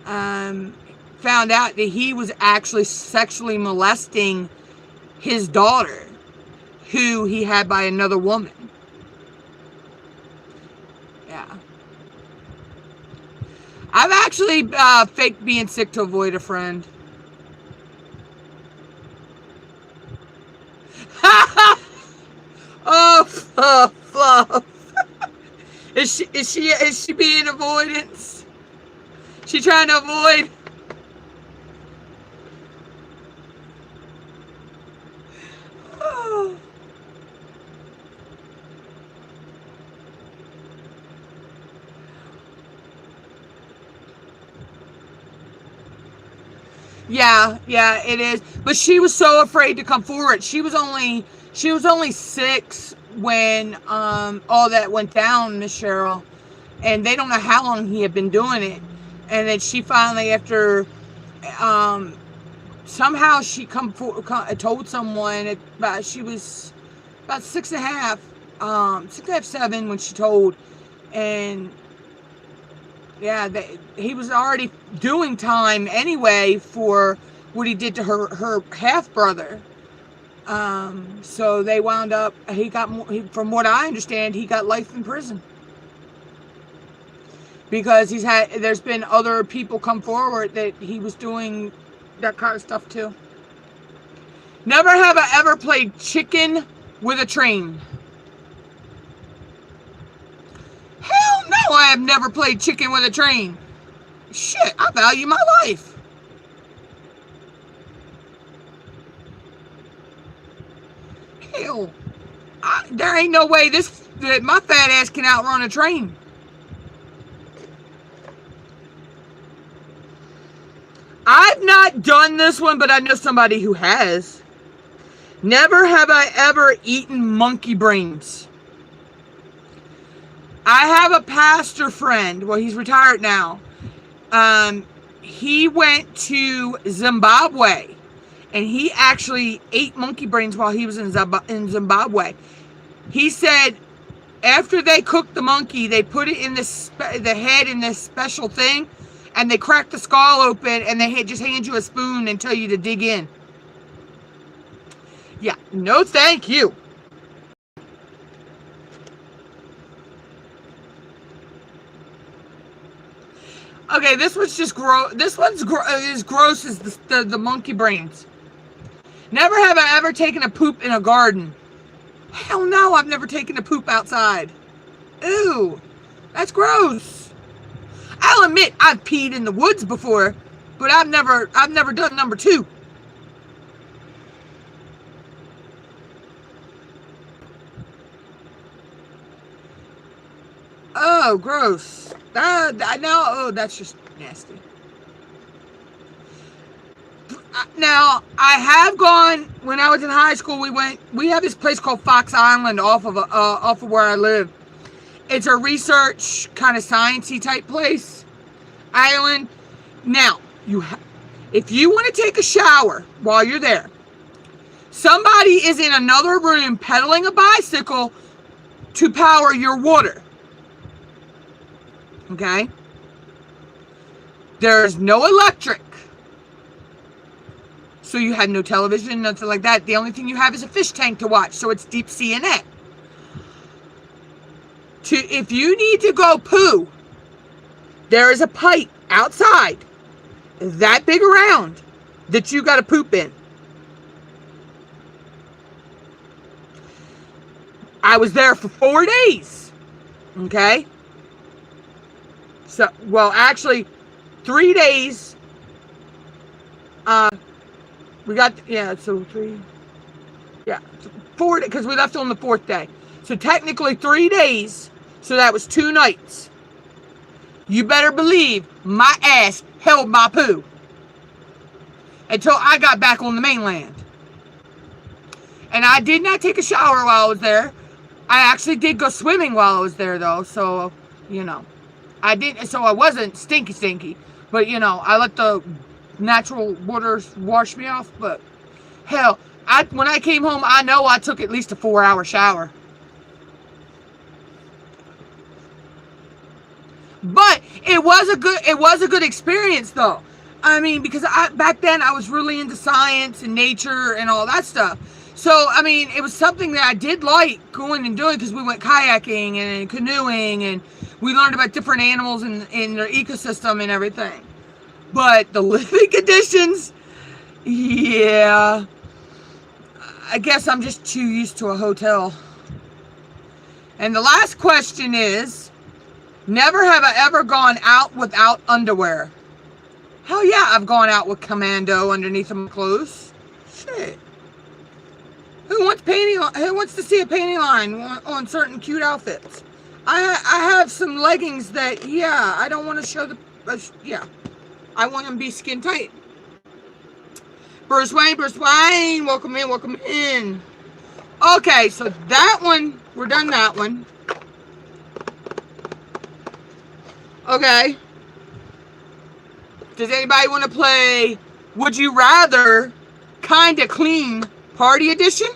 found out that he was actually sexually molesting his daughter, who he had by another woman. Yeah. I've actually faked being sick to avoid a friend. Oh, fluff. Is she being avoidance? She trying to avoid? Oh. Yeah, it is. But she was so afraid to come forward. She was only 6 when all that went down, Miss Cheryl. And they don't know how long he had been doing it. And then she finally, after somehow she told someone she was about 6.5, 7 when she told. And yeah, he was already doing time anyway for what he did to her half brother. So they wound up. From what I understand, he got life in prison because there's been other people come forward that he was doing that kind of stuff too. Never have I ever played chicken with a train. Hell no, I have never played chicken with a train. Shit, I value my life. Hell, there ain't no way that my fat ass can outrun a train. I've not done this one, but I know somebody who has. Never have I ever eaten monkey brains. I have a pastor friend. Well, he's retired now. He went to Zimbabwe, and he actually ate monkey brains while he was in Zimbabwe. He said after they cooked the monkey, they put it in the head in this special thing, and they cracked the skull open, and they just hand you a spoon and tell you to dig in. Yeah, no thank you. Okay, this one's just gross. This one's as gross as the monkey brains. Never have I ever taken a poop in a garden. Hell no, I've never taken a poop outside. Ew, that's gross. I'll admit I've peed in the woods before, but I've never done number 2. Oh, gross. Oh, that's just nasty. Now, I have gone, when I was in high school, we have this place called Fox Island off of where I live. It's a research, kind of sciencey type place, island. Now, if you want to take a shower while you're there, somebody is in another room pedaling a bicycle to power your water. Okay? There's no electric. So you had no television, nothing like that. The only thing you have is a fish tank to watch, so it's deep sea in it. If you need to go poo, there is a pipe outside, that big around, that you got to poop in. I was there for 4 days. Okay? So, well, actually, 3 days. We got, yeah, so 3, yeah, 4, because we left on the 4th day. So technically 3 days, so that was 2 nights. You better believe my ass held my poo until I got back on the mainland. And I did not take a shower while I was there. I actually did go swimming while I was there, though, so, you know. So I wasn't stinky, but, you know, I let the natural waters wash me off. But hell, when I came home, I know I took at least a 4-hour shower. But it was a good experience, though. I mean, because back then I was really into science and nature and all that stuff. So, I mean, it was something that I did like going and doing, because we went kayaking and canoeing, and we learned about different animals in their ecosystem and everything. But the living conditions, yeah, I guess I'm just too used to a hotel. And the last question is, never have I ever gone out without underwear. Hell yeah, I've gone out with commando underneath my clothes. Shit. Who wants to see a panty line on certain cute outfits? I have some leggings that, yeah, I don't want to show yeah. I want them to be skin tight. Bruce Wayne, welcome in. Okay, so that one, we're done that one. Okay. Does anybody want to play Would You Rather Kinda Clean Party Edition?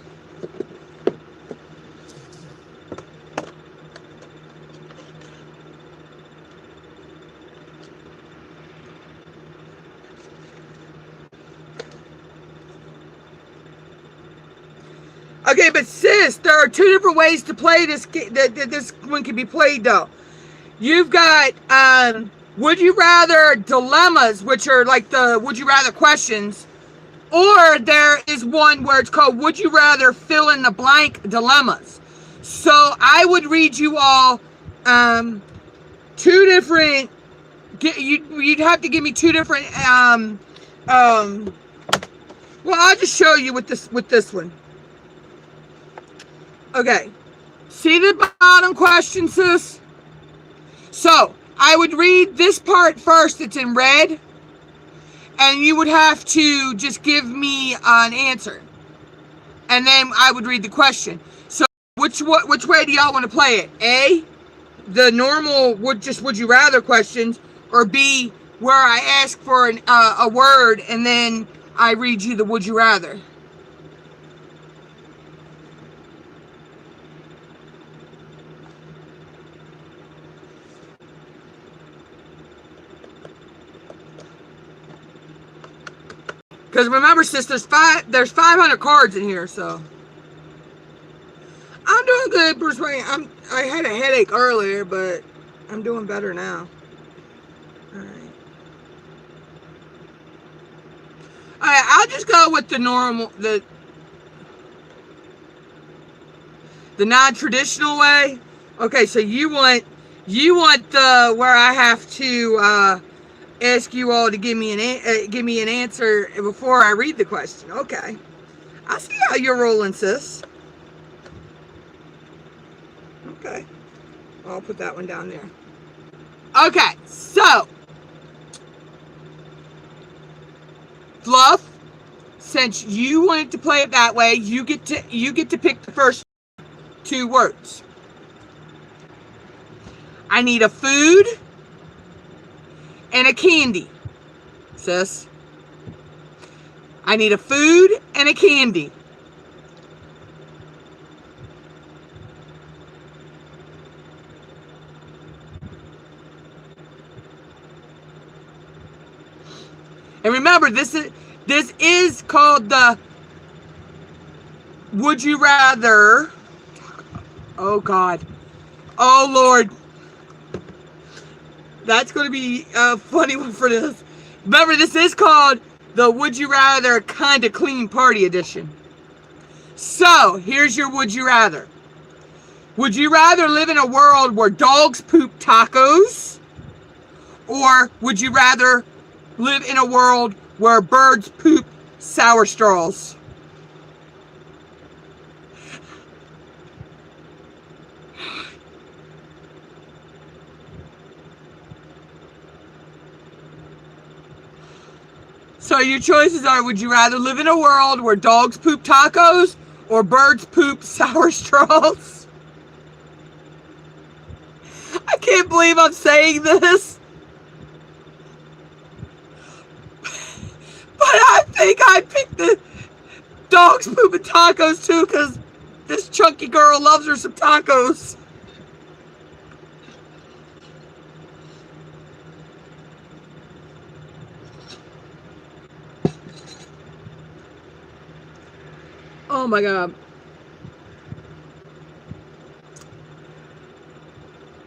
Okay, but sis, there are 2 different ways to play this. This one can be played, though. You've got Would You Rather dilemmas, which are like the Would You Rather questions, or there is one where it's called Would You Rather fill in the blank dilemmas. So I would read you all 2 different. You'd have to give me 2 different. Well, I'll just show you with this one. Okay, see the bottom question, sis? So, I would read this part first, it's in red, and you would have to just give me an answer. And then I would read the question. So, which way do y'all want to play it? A, the normal would you rather questions, or B, where I ask for a word and then I read you the would you rather? Because remember, sis, there's 500 cards in here, so. I'm doing good, Bruce Wayne. I had a headache earlier, but I'm doing better now. Alright. Alright, I'll just go with the normal, The non-traditional way? Okay, so you want the where I have to ask you all to give me an answer before I read the question. Okay. I see how you're rolling, sis. Okay. I'll put that one down there. Okay, so Fluff, since you wanted to play it that way, you get to pick the first 2 words. I need a food and a candy, sis. I need a food and a candy. And remember, this is called the Would You Rather. Oh God. Oh Lord. That's going to be a funny one for this. Remember, this is called the Would You Rather Kinda Clean Party Edition. So, here's your Would You Rather. Would you rather live in a world where dogs poop tacos? Or would you rather live in a world where birds poop sour straws? So your choices are, would you rather live in a world where dogs poop tacos or birds poop sour straws? I can't believe I'm saying this. But I think I picked the dogs pooping tacos too, because this chunky girl loves her some tacos. Oh my God.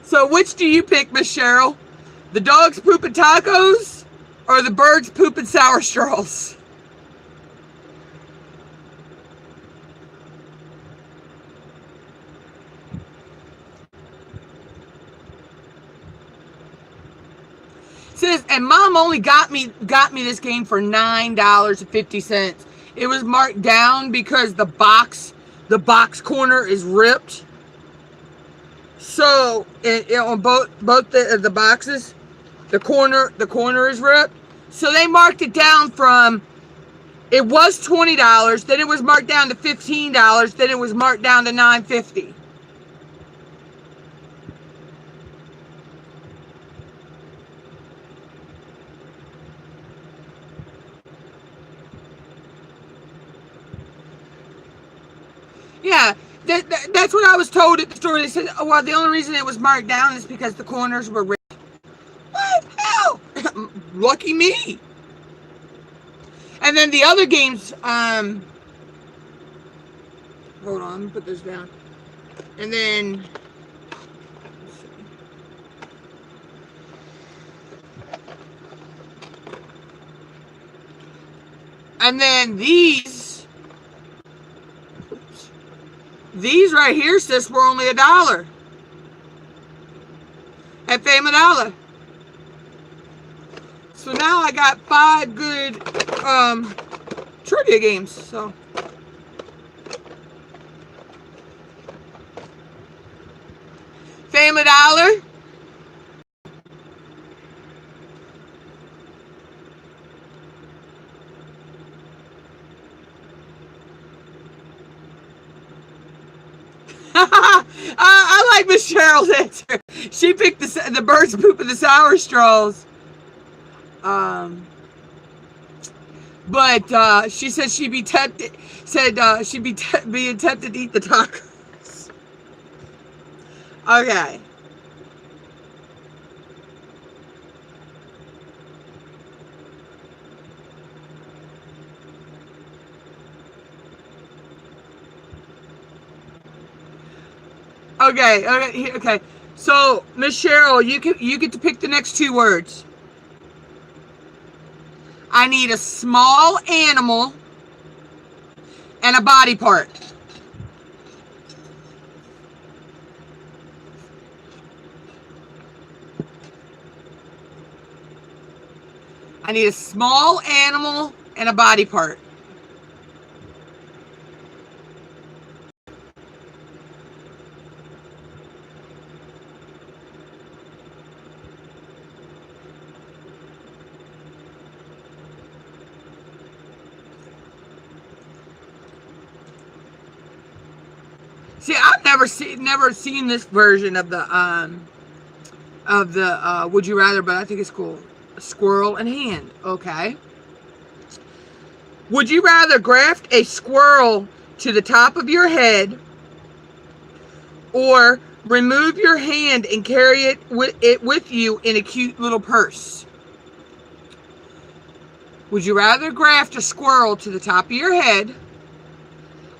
So which do you pick, Miss Cheryl? The dogs pooping tacos or the birds pooping sour straws? Sis, and Mom only got me this game for $9.50. It was marked down because the box corner is ripped. So on both the boxes, the corner is ripped. So they marked it down from, it was $20, then it was marked down to $15, then it was marked down to $9.50. Yeah, that's what I was told at the store. They said, oh, well, the only reason it was marked down is because the corners were ripped. What? Hell! Lucky me. And then the other games, hold on, let me put this down. And then, let's see. And then these right here, sis, were only $1 at Family Dollar. So now I got 5 good trivia games. So Family Dollar. I like Miss Cheryl's answer. She picked the birds pooping the sour straws. But she said she'd be tempted. She'd be being tempted to eat the tacos. Okay. Okay. So, Miss Cheryl, you get to pick the next 2 words. I need a small animal and a body part. I need a small animal and a body part. See, I've never seen this version of the Would You Rather, but I think it's cool. A squirrel and hand. Okay. Would you rather graft a squirrel to the top of your head, or remove your hand and carry it with you in a cute little purse? Would you rather graft a squirrel to the top of your head,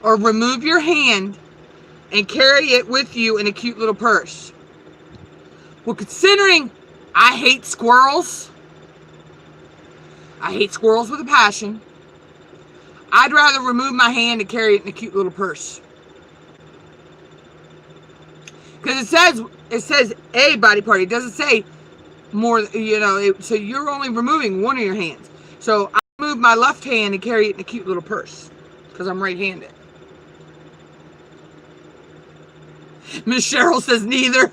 or remove your hand and carry it with you in a cute little purse? Well, considering I hate squirrels with a passion, I'd rather remove my hand and carry it in a cute little purse. Because it says a body part. It doesn't say more, so you're only removing one of your hands. So I move my left hand and carry it in a cute little purse because I'm right-handed. Miss Cheryl says neither.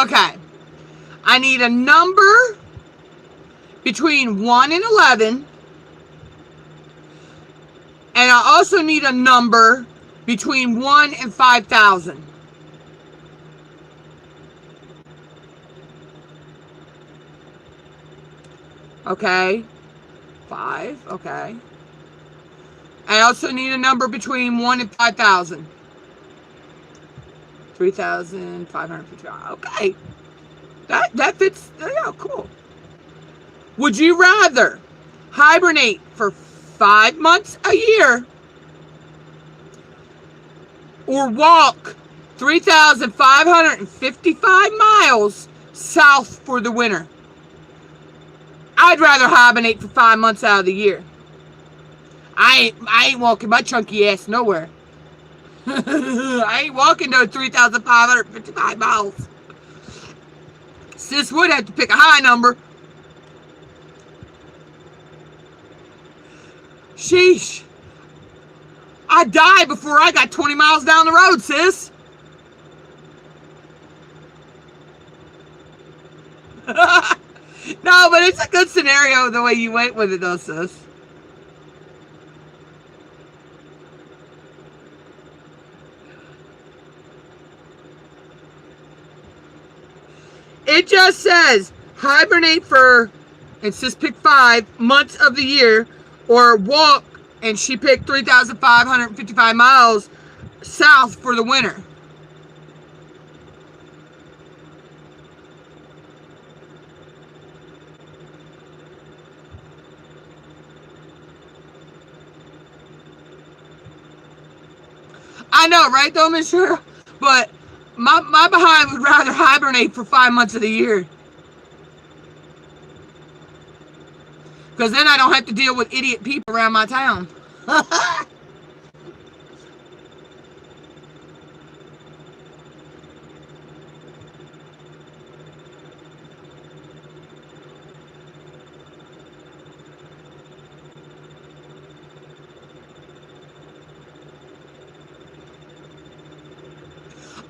Okay, I need a number between 1 and 11, and I also need a number between 1 and 5,000. Okay, 5, okay. I also need a number between 1 and 5,000. 3,555. Okay. That fits. Yeah, cool. Would you rather hibernate for 5 months a year, or walk 3,555 miles south for the winter? I'd rather hibernate for 5 months out of the year. I ain't walking my chunky ass nowhere. I ain't walking no 3,555 miles. Sis would have to pick a high number. Sheesh. I'd die before I got 20 miles down the road, sis. No, but it's a good scenario the way you went with it though, sis. It just says hibernate for, and sis picked 5 months of the year, or walk, and she picked 3,555 miles south for the winter. I know, right though, Miss Cheryl? But my behind would rather hibernate for 5 months of the year. Because then I don't have to deal with idiot people around my town.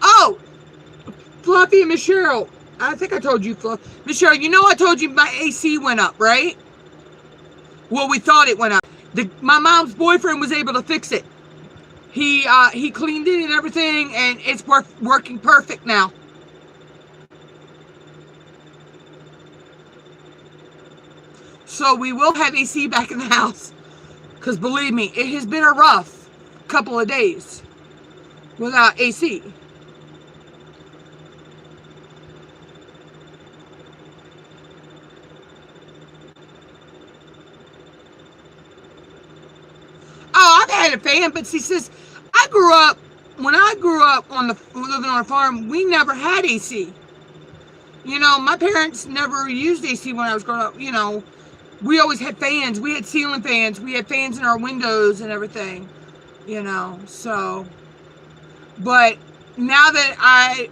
Oh! Fluffy and Miss Cheryl. I think I told you, Miss Cheryl, you know I told you my AC went up, right? Well, we thought it went up. My mom's boyfriend was able to fix it. He cleaned it and everything, and it's working perfect now. So we will have AC back in the house. Because believe me, it has been a rough couple of days without AC. had a fan, but see, sis, when I grew up living on a farm, we never had AC. You know, my parents never used AC when I was growing up. You know, we always had fans. We had ceiling fans. We had fans in our windows and everything, you know, so. But now that I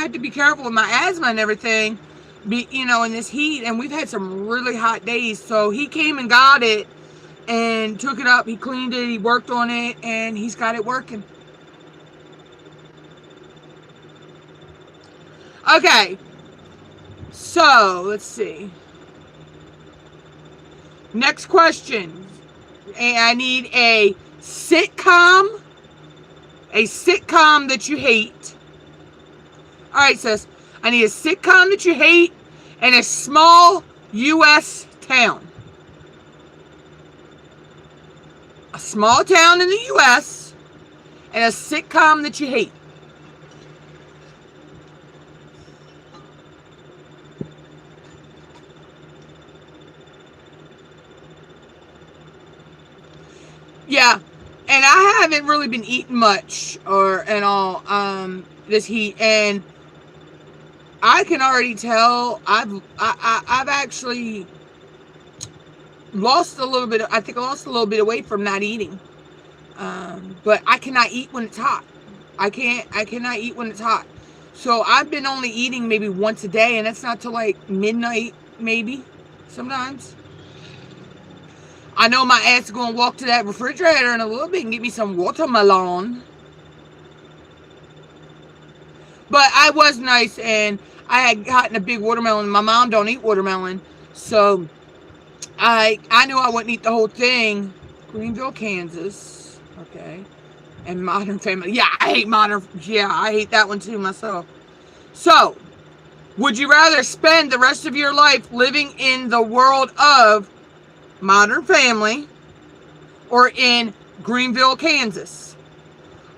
had to be careful with my asthma and everything, you know, in this heat, and we've had some really hot days. So he came and got it and took it up. He cleaned it. He worked on it, and he's got it working. Okay. So, let's see. Next question. I need a sitcom that you hate. Alright, sis. I need a sitcom that you hate and a small U.S. town. A small town in the U.S. and a sitcom that you hate. Yeah, and I haven't really been eating much this heat, and I can already tell I've actually lost a little bit. I think I lost a little bit of weight from not eating. But I cannot eat when it's hot. I cannot eat when it's hot. So I've been only eating maybe once a day, and that's not till like midnight, maybe sometimes. I know my ass is going to walk to that refrigerator in a little bit and get me some watermelon. But I was nice, and I had gotten a big watermelon. My mom don't eat watermelon. So I knew I wouldn't eat the whole thing. Greenville, Kansas. Okay. And Modern Family. Yeah, I hate that one too myself. So, would you rather spend the rest of your life living in the world of Modern Family or in Greenville, Kansas?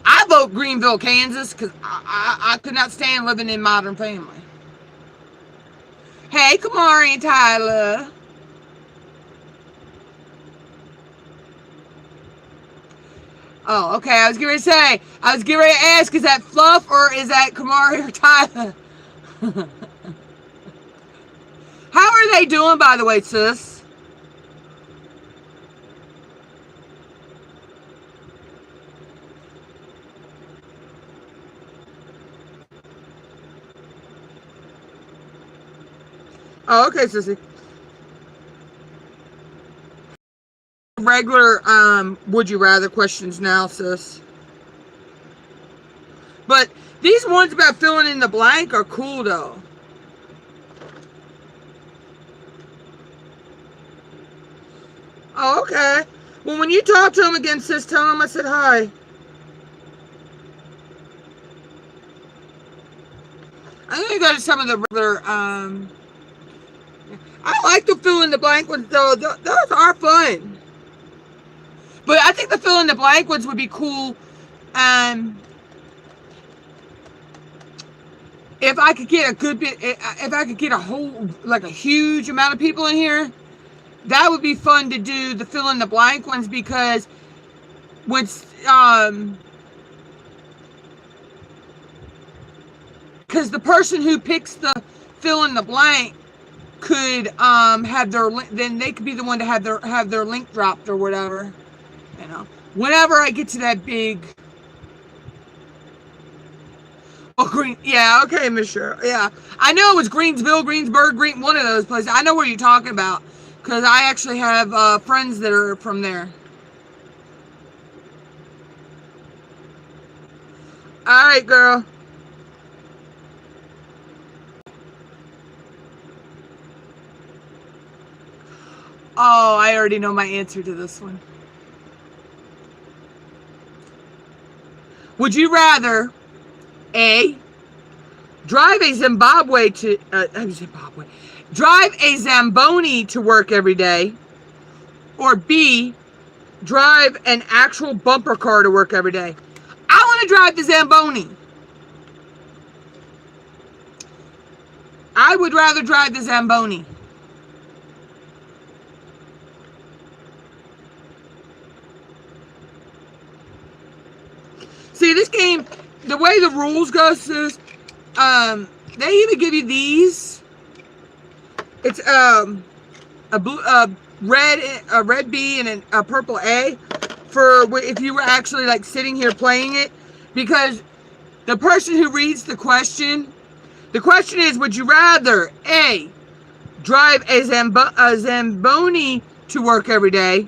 I vote Greenville, Kansas, because I could not stand living in Modern Family. Hey, Kamari and Tyler. Oh, okay. I was getting ready to ask, is that Fluff or is that Kamari or Tyler? How are they doing, by the way, sis? Oh, okay, sissy. Regular would you rather questions now, sis. But these ones about filling in the blank are cool though. Oh, okay. Well, when you talk to him again, sis, tell him I said hi. I'm gonna go to some of the regular I like the fill in the blank ones though. Those are fun. But I think the fill in the blank ones would be cool. If I could get a good bit, if I could get a whole, like a huge amount of people in here, that would be fun to do the fill in the blank ones, because because the person who picks the fill in the blank could have their, then they could be the one to have their link dropped or whatever, you know, whenever I get to that big. Oh, Green, yeah, okay, Miss Cheryl, yeah, I know it was Greensville, Greensburg, one of those places. I know where you're talking about, because I actually have friends that are from there. All right, girl. Oh, I already know my answer to this one. Would you rather A, drive a Zamboni to work every day, or B, drive an actual bumper car to work every day? I want to drive the Zamboni. I would rather drive the Zamboni. See, this game, the way the rules go is, they even give you these. It's a red B and a purple A for if you were actually like sitting here playing it, because the person who reads the question is, would you rather A, drive a Zamboni to work every day,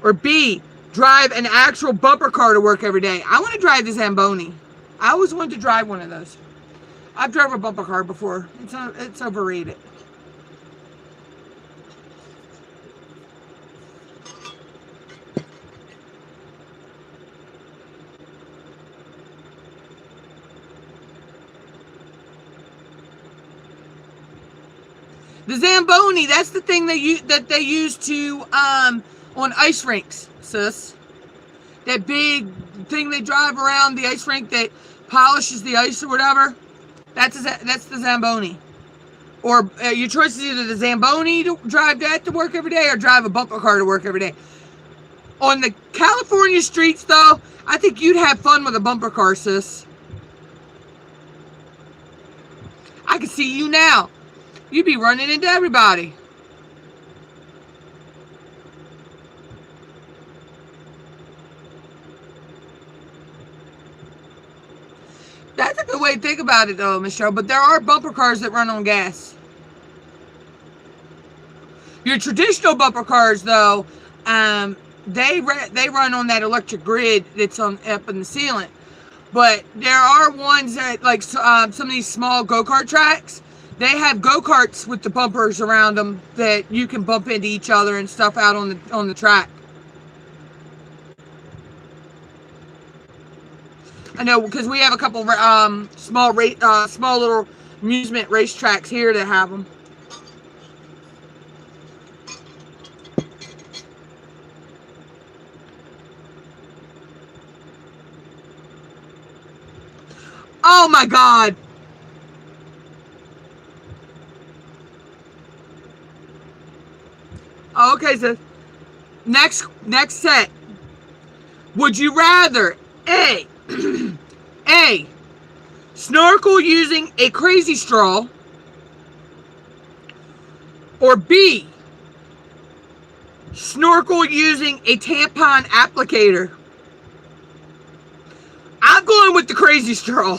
or B, drive an actual bumper car to work every day? I want to drive the Zamboni. I always wanted to drive one of those. I've driven a bumper car before. It's overrated. The Zamboni, that's the thing that they use to on ice rinks, sis. That big thing they drive around the ice rink that polishes the ice or whatever. That's the Zamboni. Or your choice is either the Zamboni to drive that to work every day, or drive a bumper car to work every day. On the California streets, though, I think you'd have fun with a bumper car, sis. I can see you now. You'd be running into everybody. That's a good way to think about it, though, Michelle. But there are bumper cars that run on gas. Your traditional bumper cars, though, they run on that electric grid that's up in the ceiling. But there are ones that, like some of these small go-kart tracks, they have go-karts with the bumpers around them that you can bump into each other and stuff out on the track. I know, because we have a couple small little amusement racetracks here that have them. Oh my God! Okay, so next set. Would you rather A, snorkel using a crazy straw, or B, snorkel using a tampon applicator? I'm going with the crazy straw.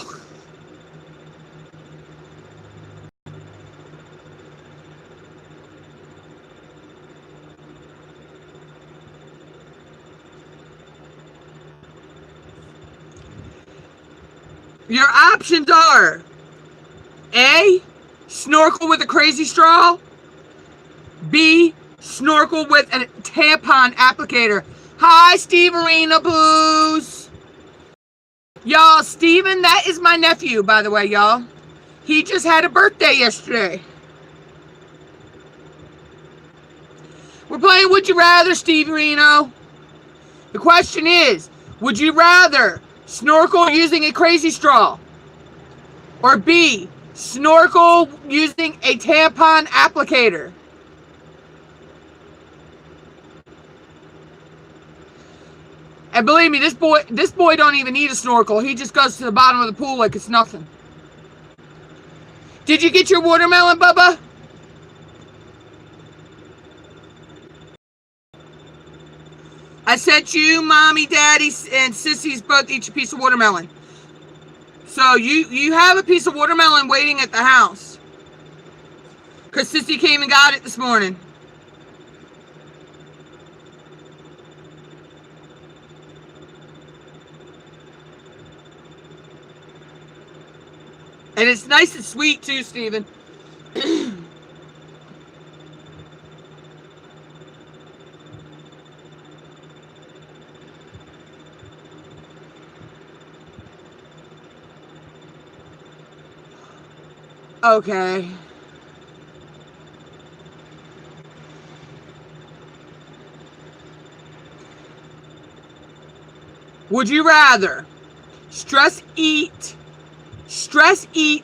Your options are A, snorkel with a crazy straw, B, snorkel with a tampon applicator. Hi, Steve Arena Booze. Y'all, Steven, that is my nephew, by the way, y'all. He just had a birthday yesterday. We're playing Would You Rather, Steve Reno. The question is, would you rather snorkel using a crazy straw, or B, snorkel using a tampon applicator? And believe me, this boy don't even need a snorkel. He just goes to the bottom of the pool like it's nothing. Did you get your watermelon, Bubba? I sent you, Mommy, Daddy, and Sissy's both each a piece of watermelon. So you have a piece of watermelon waiting at the house. Because Sissy came and got it this morning. And it's nice and sweet too, Stephen. Okay. Would you rather stress eat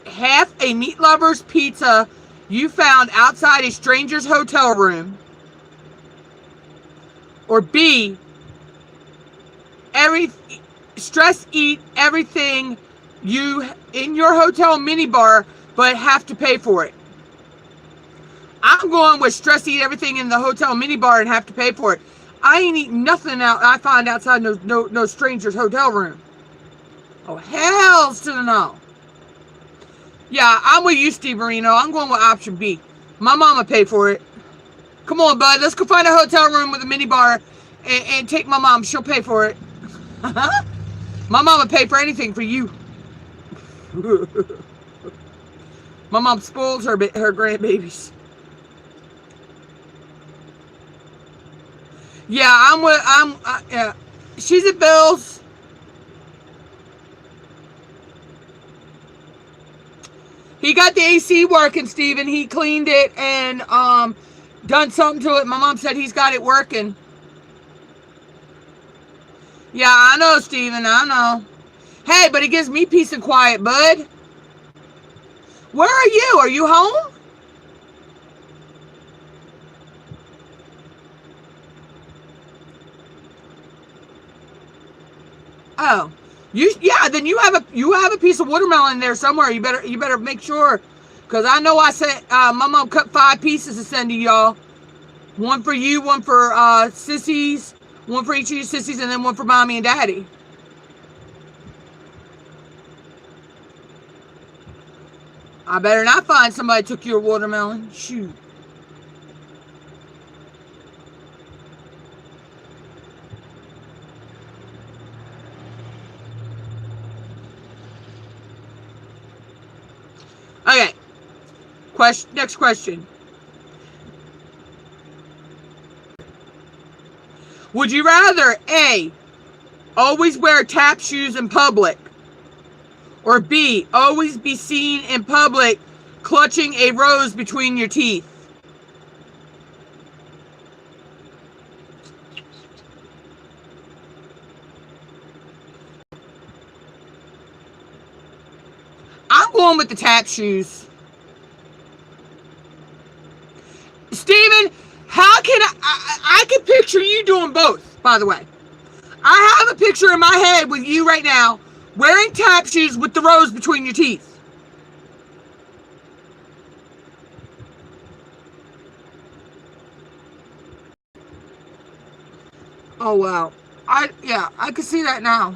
half a meat lover's pizza you found outside a stranger's hotel room, or B, stress eat everything you in your hotel minibar, but have to pay for it. I'm going with stress eat everything in the hotel minibar and have to pay for it. I ain't eating nothing out I find outside no stranger's hotel room. Oh, hells to the no. Yeah, I'm with you, Steve Marino. I'm going with option B. My mama paid for it. Come on, bud. Let's go find a hotel room with a minibar and take my mom. She'll pay for it. My mama paid for anything for you. My mom spoils her grandbabies. Yeah, yeah. She's at Bill's. He got the AC working, Steven. He cleaned it and done something to it. My mom said he's got it working. Yeah, I know, Steven. I know. Hey, but it gives me peace and quiet, bud. Where are you? Are you home? Oh, yeah. Then you have a piece of watermelon there somewhere. You better make sure, because I know I said my mom cut 5 pieces to send to y'all. One for you, one for sissies, one for each of you sissies, and then one for mommy and daddy. I better not find somebody took your watermelon. Shoot. Okay. Next question. Would you rather A, always wear tap shoes in public, or B, always be seen in public clutching a rose between your teeth? I'm going with the tap shoes. Steven, how can I can picture you doing both, by the way. I have a picture in my head with you right now wearing tap shoes with the rose between your teeth. Oh, wow. I can see that now.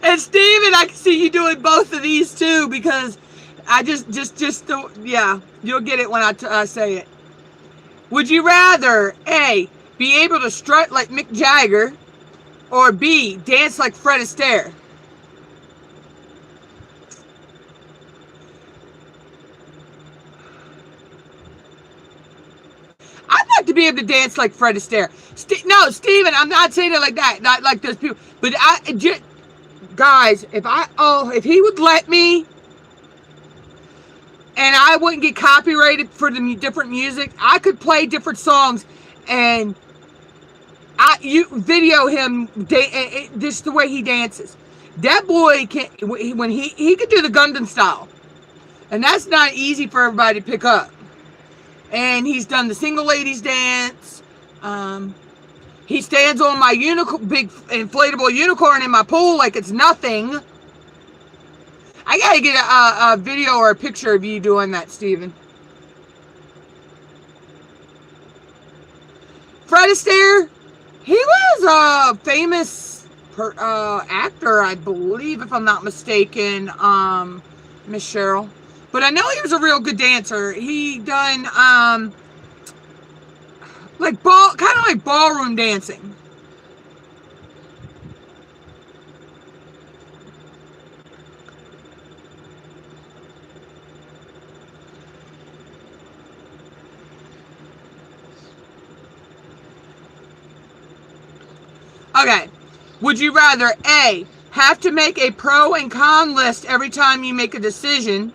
And Steven, I can see you doing both of these too, because I yeah, you'll get it when I say it. Would you rather A, be able to strut like Mick Jagger, or B, dance like Fred Astaire? I'd like to be able to dance like Fred Astaire. No, Steven, I'm not saying it like that. Not like those people. But guys, if he would let me, and I wouldn't get copyrighted for the different music, I could play different songs, and you video him just the way he dances. That boy can, when he could do the Gundam style, and that's not easy for everybody to pick up. And he's done the single ladies dance. He stands on my big inflatable unicorn in my pool like it's nothing. I gotta get a video or a picture of you doing that, Steven. Fred Astaire, he was a famous actor, I believe, if I'm not mistaken, Miss Cheryl. But I know he was a real good dancer. He done kind of like ballroom dancing. Okay. Would you rather A, have to make a pro and con list every time you make a decision,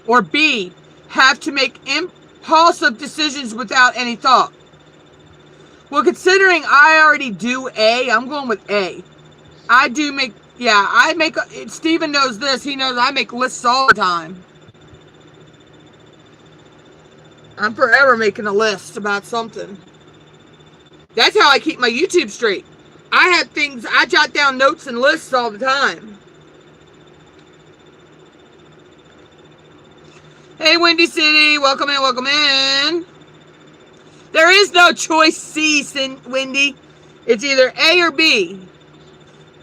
or B, have to make impulsive decisions without any thought? Well, considering I already do A, I'm going with A. I do make, yeah, I make, Steven knows this. He knows I make lists all the time. I'm forever making a list about something. That's how I keep my YouTube straight. I have things, I jot down notes and lists all the time. Hey, Windy City, welcome in, welcome in. There is no choice C, Windy. It's either A or B.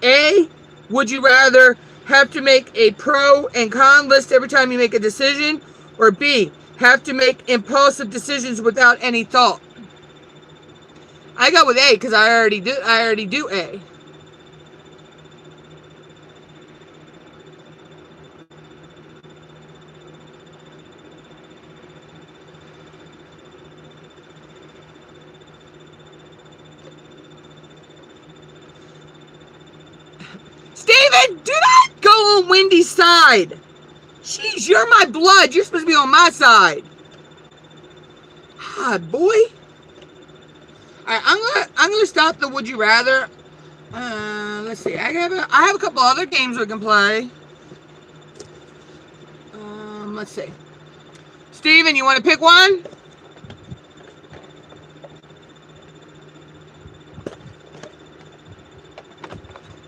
A, would you rather have to make a pro and con list every time you make a decision? Or B, have to make impulsive decisions without any thought? I got with A because I already do A. Steven, do not go on Wendy's side. Jeez, you're my blood. You're supposed to be on my side. Ah, boy. Alright, I'm gonna stop the would you rather. Let's see. I have a couple other games we can play. Let's see. Steven, you want to pick one?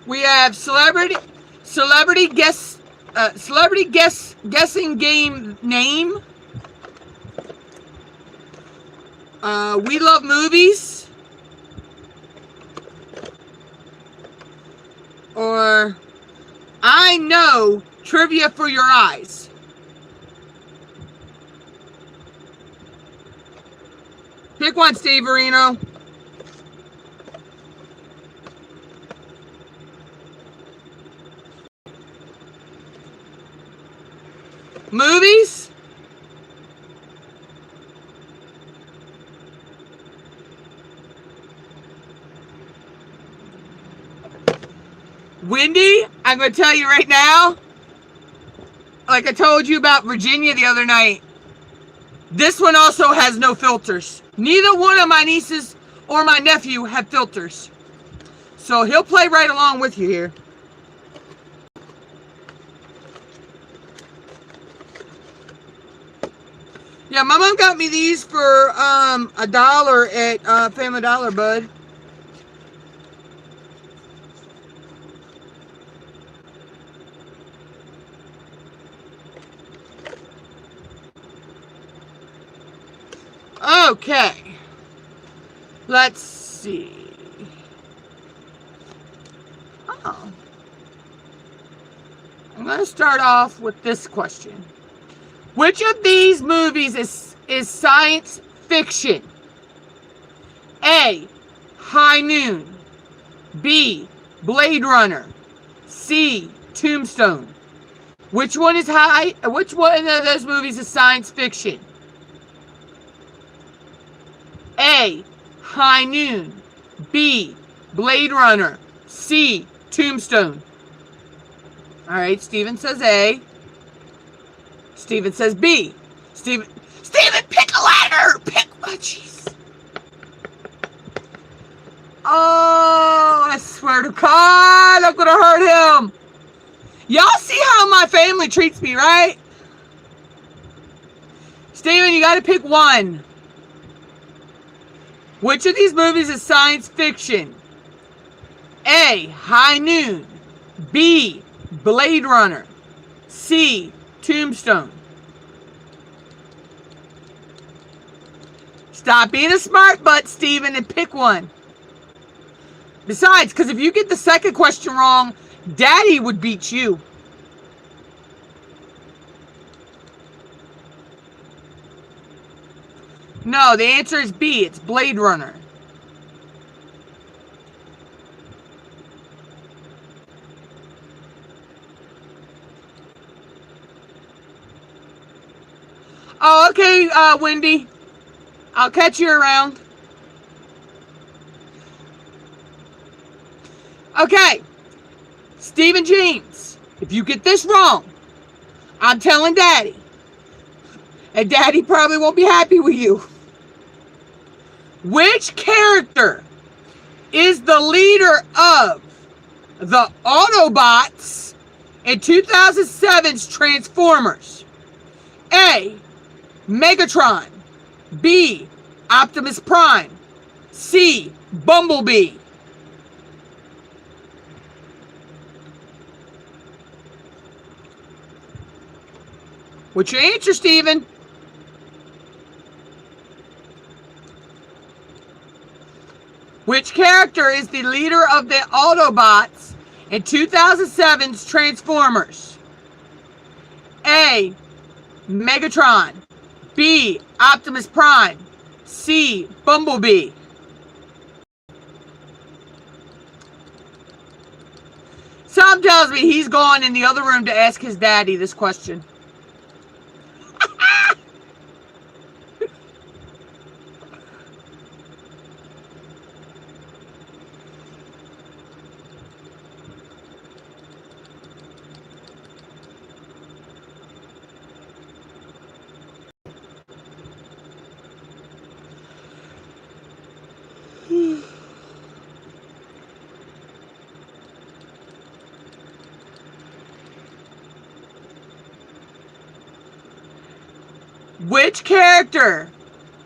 We have celebrity guessing game name. We love movies. Or I know trivia for your eyes. Pick one, Steve Marino. Movies? Wendy, I'm going to tell you right now, like I told you about Virginia the other night, this one also has no filters. Neither one of my nieces or my nephew have filters. So he'll play right along with you here. Yeah, my mom got me these for $1 at Family Dollar, bud. Okay. Let's see. Oh. I'm going to start off with this question. Which of these movies is science fiction? A, High Noon. B, Blade Runner. C, Tombstone. Which one of those movies is science fiction? A, High Noon. B, Blade Runner. C, Tombstone. Alright, Steven says A. Steven says B. Steven, pick a letter! Oh, jeez. Oh, I swear to God, I'm gonna hurt him. Y'all see how my family treats me, right? Steven, you gotta pick one. Which of these movies is science fiction? A, High Noon. B, Blade Runner. C, Tombstone. Stop being a smart butt, Steven, and pick one. Besides, because if you get the second question wrong, Daddy would beat you. No, the answer is B. It's Blade Runner. Oh, okay, Wendy. I'll catch you around. Okay. Stephen James, if you get this wrong, I'm telling Daddy. And Daddy probably won't be happy with you. Which character is the leader of the Autobots in 2007's Transformers? A. Megatron. B. Optimus Prime. C. Bumblebee. What's your answer, Steven? Which character is the leader of the Autobots in 2007's Transformers? A. Megatron. B. Optimus Prime. C. Bumblebee. Tom tells me he's gone in the other room to ask his daddy this question. Which character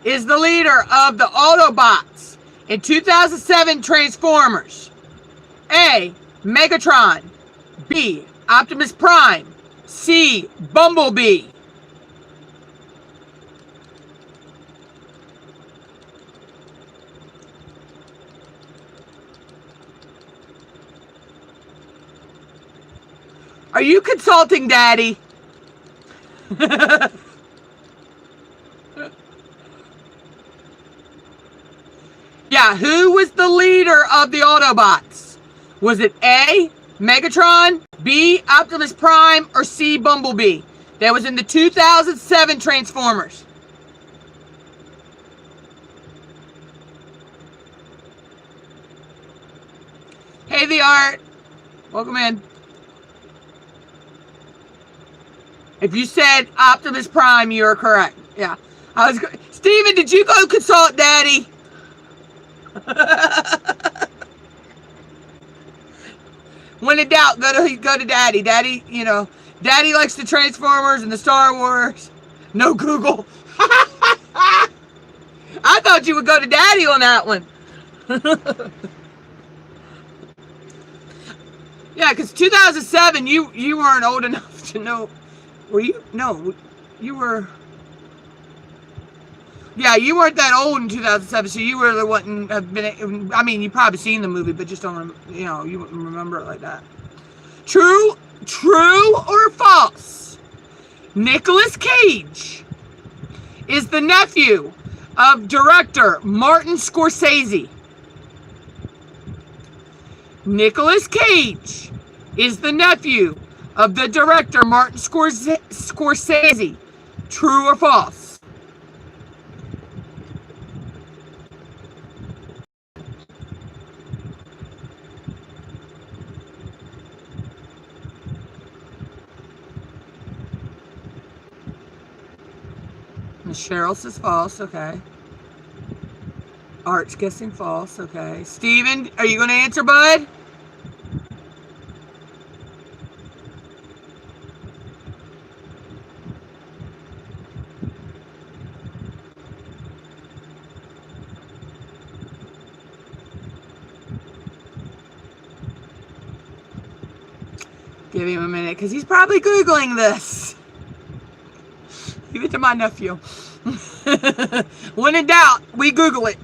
is the leader of the Autobots in 2007 Transformers? A. Megatron. B. Optimus Prime. C. Bumblebee. Are you consulting Daddy? Yeah, who was the leader of the Autobots? Was it A. Megatron, B. Optimus Prime, or C. Bumblebee? That was in the 2007 Transformers. Hey, the art. Welcome in. If you said Optimus Prime, you are correct. Yeah. Steven, did you go consult Daddy? When in doubt, go to Daddy. Daddy, you know, Daddy likes the Transformers and the Star Wars. No Google. I thought you would go to Daddy on that one. Yeah, because 2007, you weren't old enough to know. Were you? No, you were. Yeah, you weren't that old in 2007, so you really wouldn't have been. I mean, you probably seen the movie, but just don't. You know, you wouldn't remember it like that. True or false? Nicolas Cage is the nephew of director Martin Scorsese. Nicolas Cage is the nephew of the director Martin Scorsese. True or false? Cheryl says false, okay. Art's guessing false, okay. Steven, are you going to answer, bud? Give him a minute, because he's probably Googling this. Give it to my nephew. When in doubt, we Google it.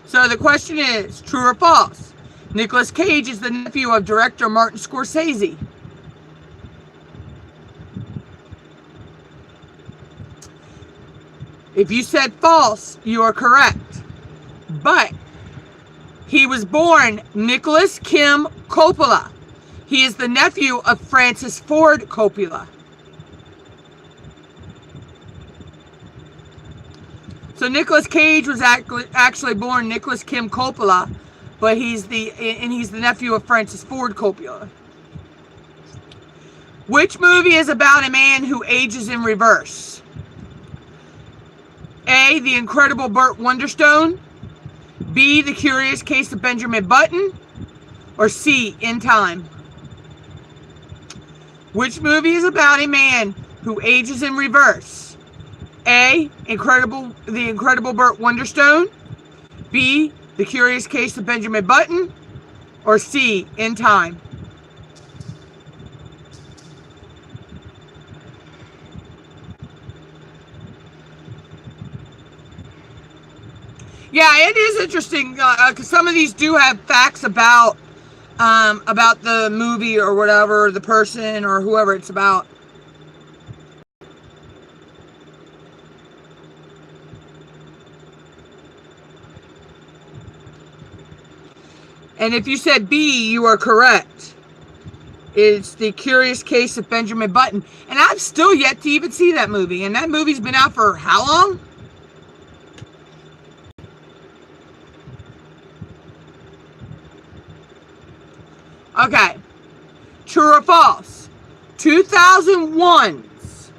So the question is, true or false? Nicolas Cage is the nephew of director Martin Scorsese. If you said false, you are correct. But he was born Nicholas Kim Coppola. He is the nephew of Francis Ford Coppola. So Nicolas Cage was actually born Nicholas Kim Coppola, but he's the nephew of Francis Ford Coppola. Which movie is about a man who ages in reverse? A, The Incredible Burt Wonderstone. B, The Curious Case of Benjamin Button. Or C, In Time. Which movie is about a man who ages in reverse? A, The Incredible Burt Wonderstone. B, The Curious Case of Benjamin Button. Or C, In Time. Yeah, it is interesting because some of these do have facts about the movie or whatever, the person or whoever it's about. And if you said B, you are correct. It's The Curious Case of Benjamin Button. And I've still yet to even see that movie. And that movie's been out for how long? Okay. True or false? 2001's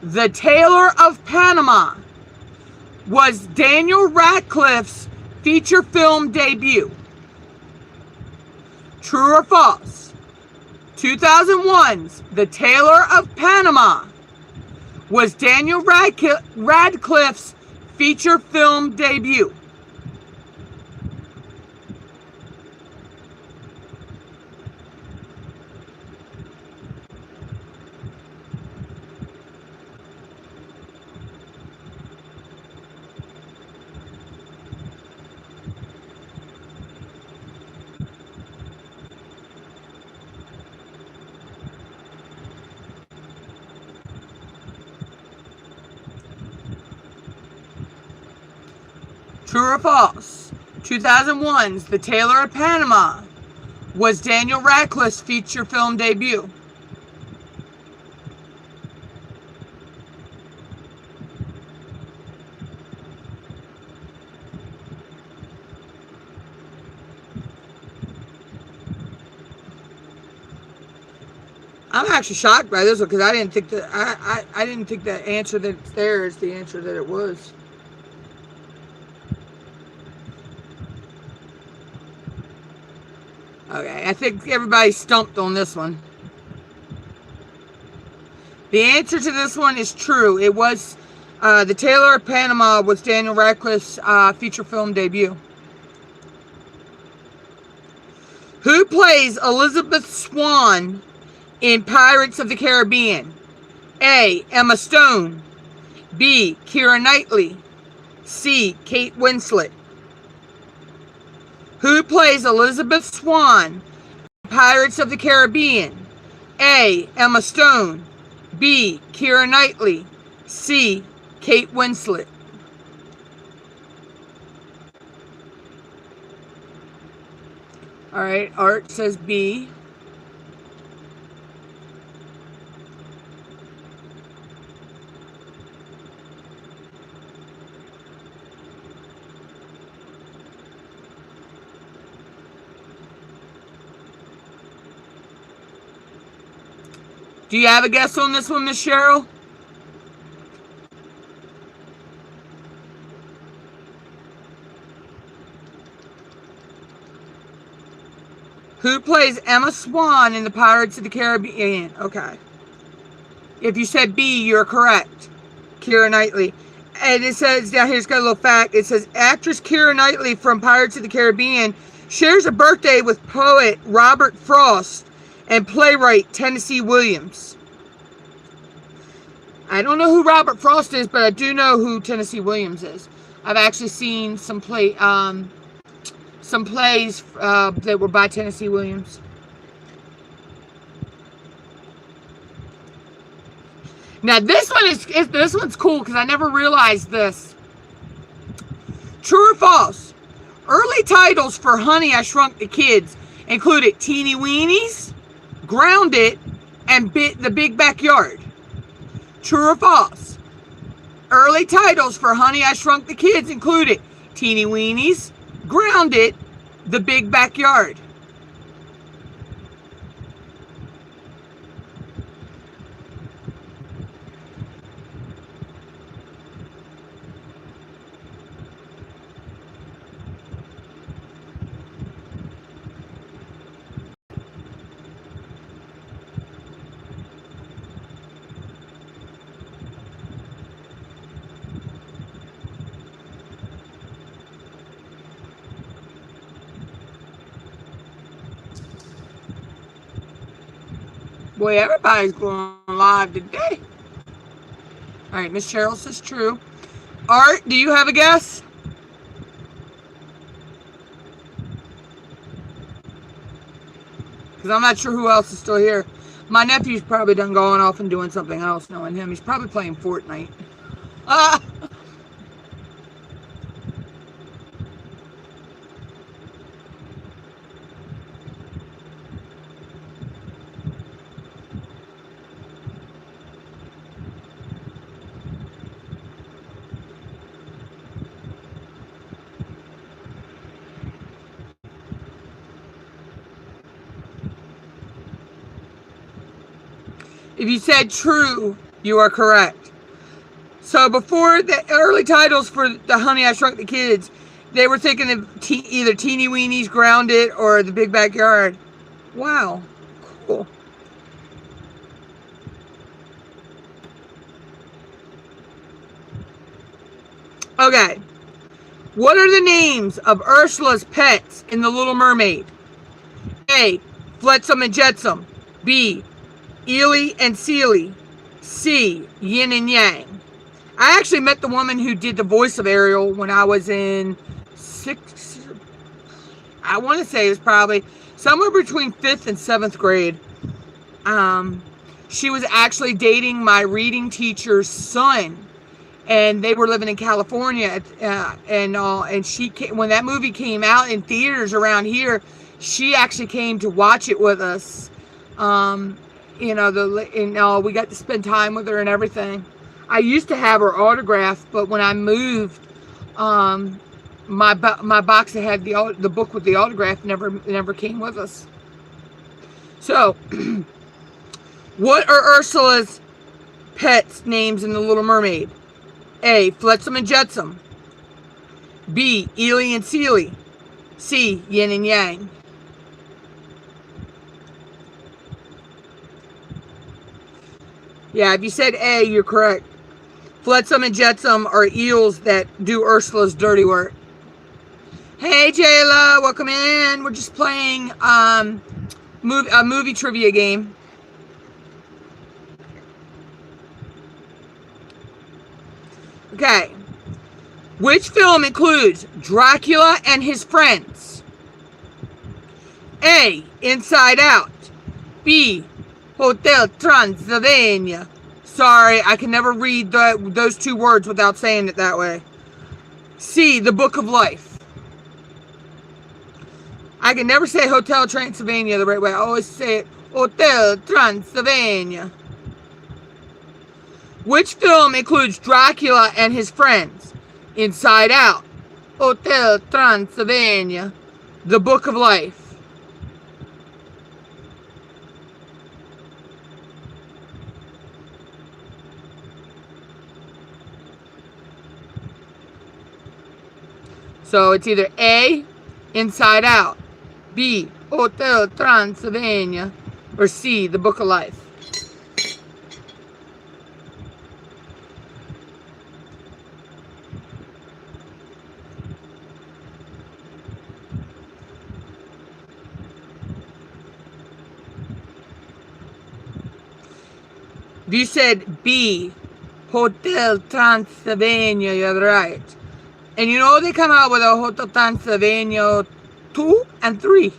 The Tailor of Panama was Daniel Radcliffe's feature film debut. True or false? 2001's The Tailor of Panama was Daniel Radcliffe's feature film debut. True or false? 2001's The Tailor of Panama was Daniel Radcliffe's feature film debut. I'm actually shocked by this one because I didn't think that I didn't think the answer that's there is the answer that it was. Okay, I think everybody's stumped on this one. The answer to this one is true. It was The Tailor of Panama was Daniel Radcliffe's feature film debut. Who plays Elizabeth Swann in Pirates of the Caribbean? A, Emma Stone. B, Keira Knightley. C, Kate Winslet. Who plays Elizabeth Swann in Pirates of the Caribbean? A, Emma Stone. B, Keira Knightley. C, Kate Winslet. All right, Art says B. Do you have a guess on this one, Miss Cheryl? Who plays Emma Swann in the Pirates of the Caribbean? Okay. If you said B, you're correct. Keira Knightley. And it says, down here's got a little fact. It says, actress Keira Knightley from Pirates of the Caribbean shares a birthday with poet Robert Frost and playwright Tennessee Williams. I don't know who Robert Frost is, but I do know who Tennessee Williams is. I've actually seen some plays that were by Tennessee Williams. Now this one's cool because I never realized this. True or false? Early titles for Honey, I Shrunk the Kids included Teeny Weenies, Grounded, and The Big Backyard. True or false? Early titles for Honey, I Shrunk the Kids included Teeny Weenies, Grounded, The Big Backyard. Boy, everybody's going live today. All right, Miss Cheryl says true. Art, do you have a guess? Because I'm not sure who else is still here. My nephew's probably done going off and doing something else, knowing him. He's probably playing Fortnite. Ah! If you said true, you are correct. So before the early titles for the Honey, I Shrunk the Kids, they were thinking of either Teeny Weenies, Grounded, or The Big Backyard. Wow, cool. Okay, what are the names of Ursula's pets in The Little Mermaid? A, Flotsam and Jetsam. B, Ely and Seely. C, Yin and Yang. I actually met the woman who did the voice of Ariel when I was in I want to say it was probably somewhere between 5th and 7th grade. She was actually dating my reading teacher's son, and they were living in California. And she came, when that movie came out in theaters around here, she actually came to watch it with us. We got to spend time with her and everything. I used to have her autograph, but when I moved, my box that had the book with the autograph never came with us. So, what are Ursula's pets' names in The Little Mermaid? A, Flotsam and Jetsam. B, Ely and Seely. C, Yin and Yang. Yeah, if you said A, you're correct. Flotsam and Jetsam are eels that do Ursula's dirty work. Hey, Jayla, welcome in. We're just playing a movie trivia game. Okay. Which film includes Dracula and his friends? A, Inside Out. B, Hotel Transylvania. Sorry, I can never read those two words without saying it that way. C, The Book of Life. I can never say Hotel Transylvania the right way. I always say it Hotel Transylvania. Which film includes Dracula and his friends? Inside Out, Hotel Transylvania, The Book of Life. So it's either A, Inside Out, B, Hotel Transylvania, or C, The Book of Life. If you said B, Hotel Transylvania, you're right. And you know they come out with a Hotel Transylvania 2 and 3.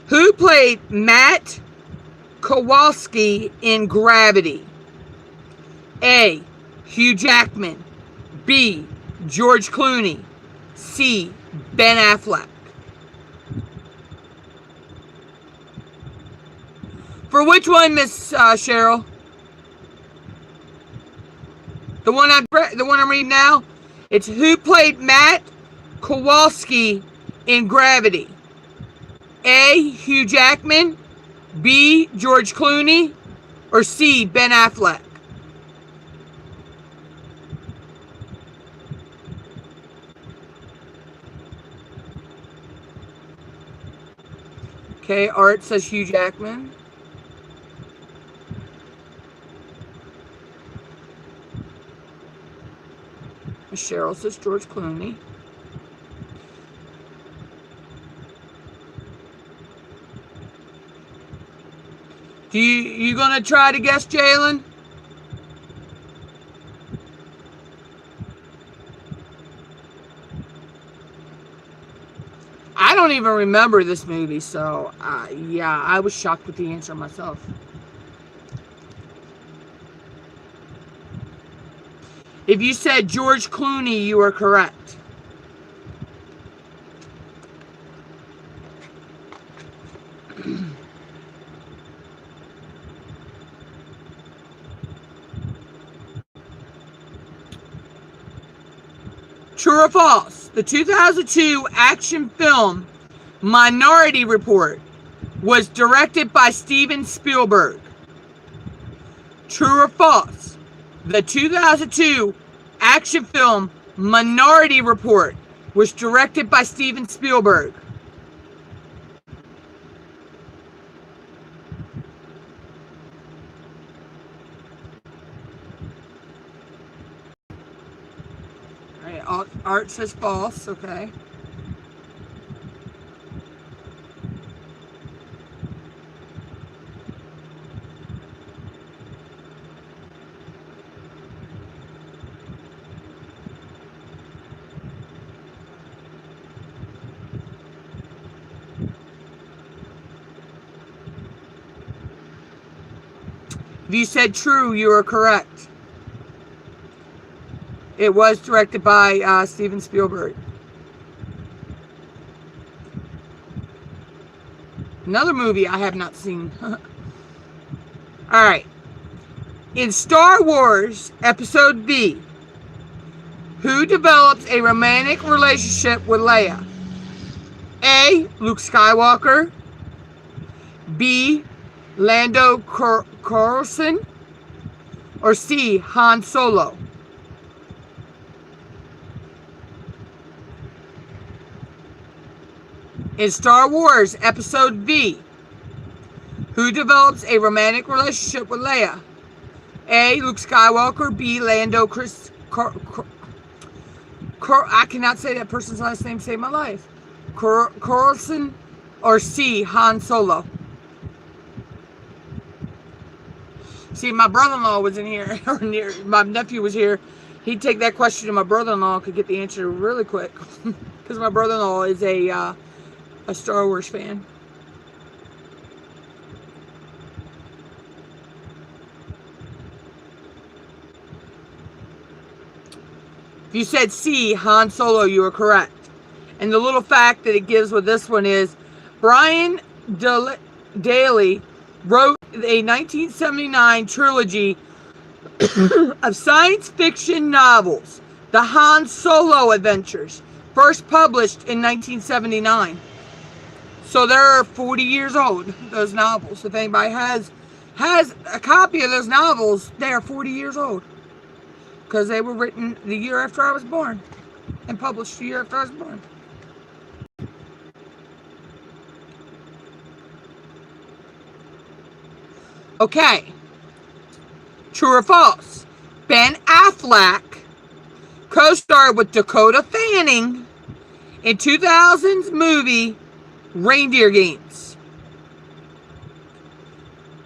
Who played Matt Kowalski in Gravity? A, Hugh Jackman. B, George Clooney. C, Ben Affleck. For which one, Miss Cheryl? The one I'm reading now. It's who played Matt Kowalski in Gravity? A, Hugh Jackman. B, George Clooney. Or C, Ben Affleck. Okay, Art says Hugh Jackman. Cheryl says George Clooney. You gonna try to guess, Jalen? I don't even remember this movie, so yeah, I was shocked with the answer myself. If you said George Clooney, you are correct. True or false? The 2002 action film Minority Report was directed by Steven Spielberg. True or false? The 2002 action film Minority Report was directed by Steven Spielberg. All right, Art says false, okay. If you said true, you are correct. It was directed by Steven Spielberg. Another movie I have not seen. Alright. In Star Wars Episode V, who develops a romantic relationship with Leia? A. Luke Skywalker. B. Lando Calrissian. Or C. Han Solo. In Star Wars Episode V, who develops a romantic relationship with Leia? A. Luke Skywalker. B. Lando I cannot say that person's last name, save my life. Calrissian. Or C. Han Solo. See, my brother-in-law was in here, or my nephew was here. He'd take that question to my brother-in-law, could get the answer really quick. Because my brother-in-law is a Star Wars fan. If you said C, Han Solo, you are correct. And the little fact that it gives with this one is Brian Daley wrote a 1979 trilogy of science fiction novels, The Han Solo Adventures, first published in 1979. So they're 40 years old, those novels. If anybody has a copy of those novels, they are 40 years old. Because they were written the year after I was born. And published the year after I was born. Okay. True or false? Ben Affleck co-starred with Dakota Fanning in 2000's movie Reindeer Games.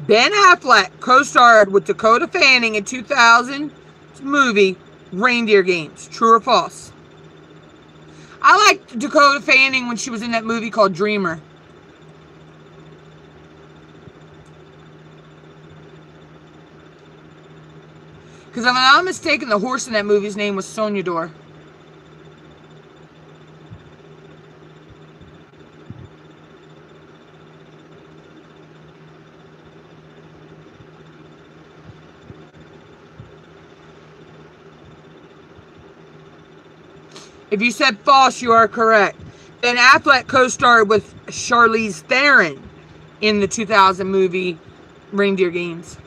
Ben Affleck co-starred with Dakota Fanning in 2000's movie Reindeer Games. True or false? I liked Dakota Fanning when she was in that movie called Dreamer. Because if I'm not mistaken, the horse in that movie's name was Sonya Dor. If you said false, you are correct. Ben Affleck co-starred with Charlize Theron in the 2000 movie Reindeer Games.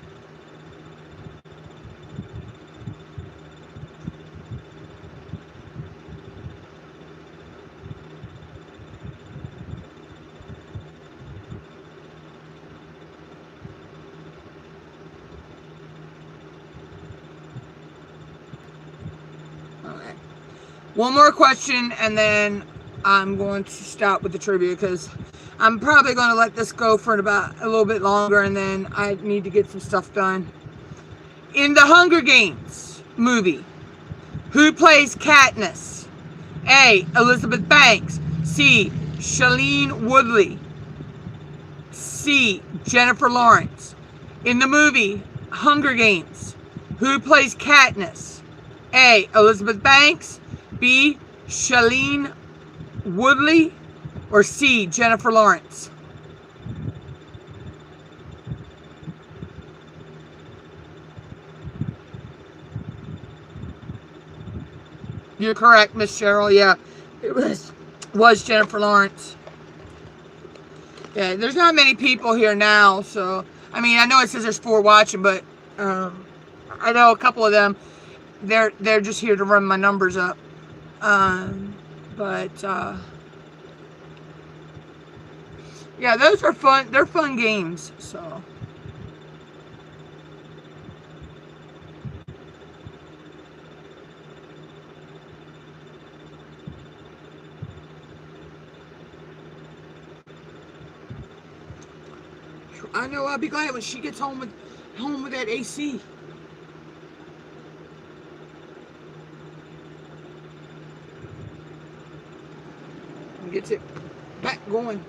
One more question, and then I'm going to stop with the trivia because I'm probably going to let this go for about a little bit longer, and then I need to get some stuff done. In the Hunger Games movie, who plays Katniss? A. Elizabeth Banks. C. Shailene Woodley. C. Jennifer Lawrence. In the movie Hunger Games, who plays Katniss? A. Elizabeth Banks. B. Shailene Woodley. Or C. Jennifer Lawrence. You're correct, Miss Cheryl. Yeah, it was Jennifer Lawrence. Yeah, there's not many people here now, so I mean, I know it says there's 4 watching, but I know a couple of them. They're just here to run my numbers up. Yeah, those are fun. They're fun games. So. I know I'll be glad when she gets home with that AC. And gets it back going.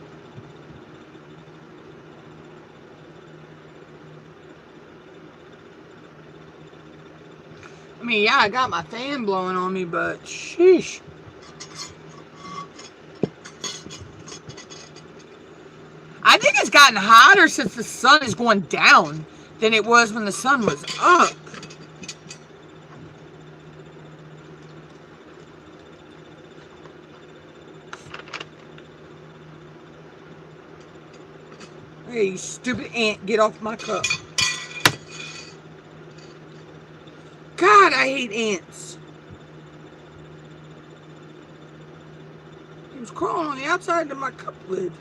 I mean, yeah, I got my fan blowing on me, but sheesh. I think it's gotten hotter since the sun is going down than it was when the sun was up. Hey, you stupid ant, get off my cup. God, I hate ants. He was crawling on the outside of my cup lid.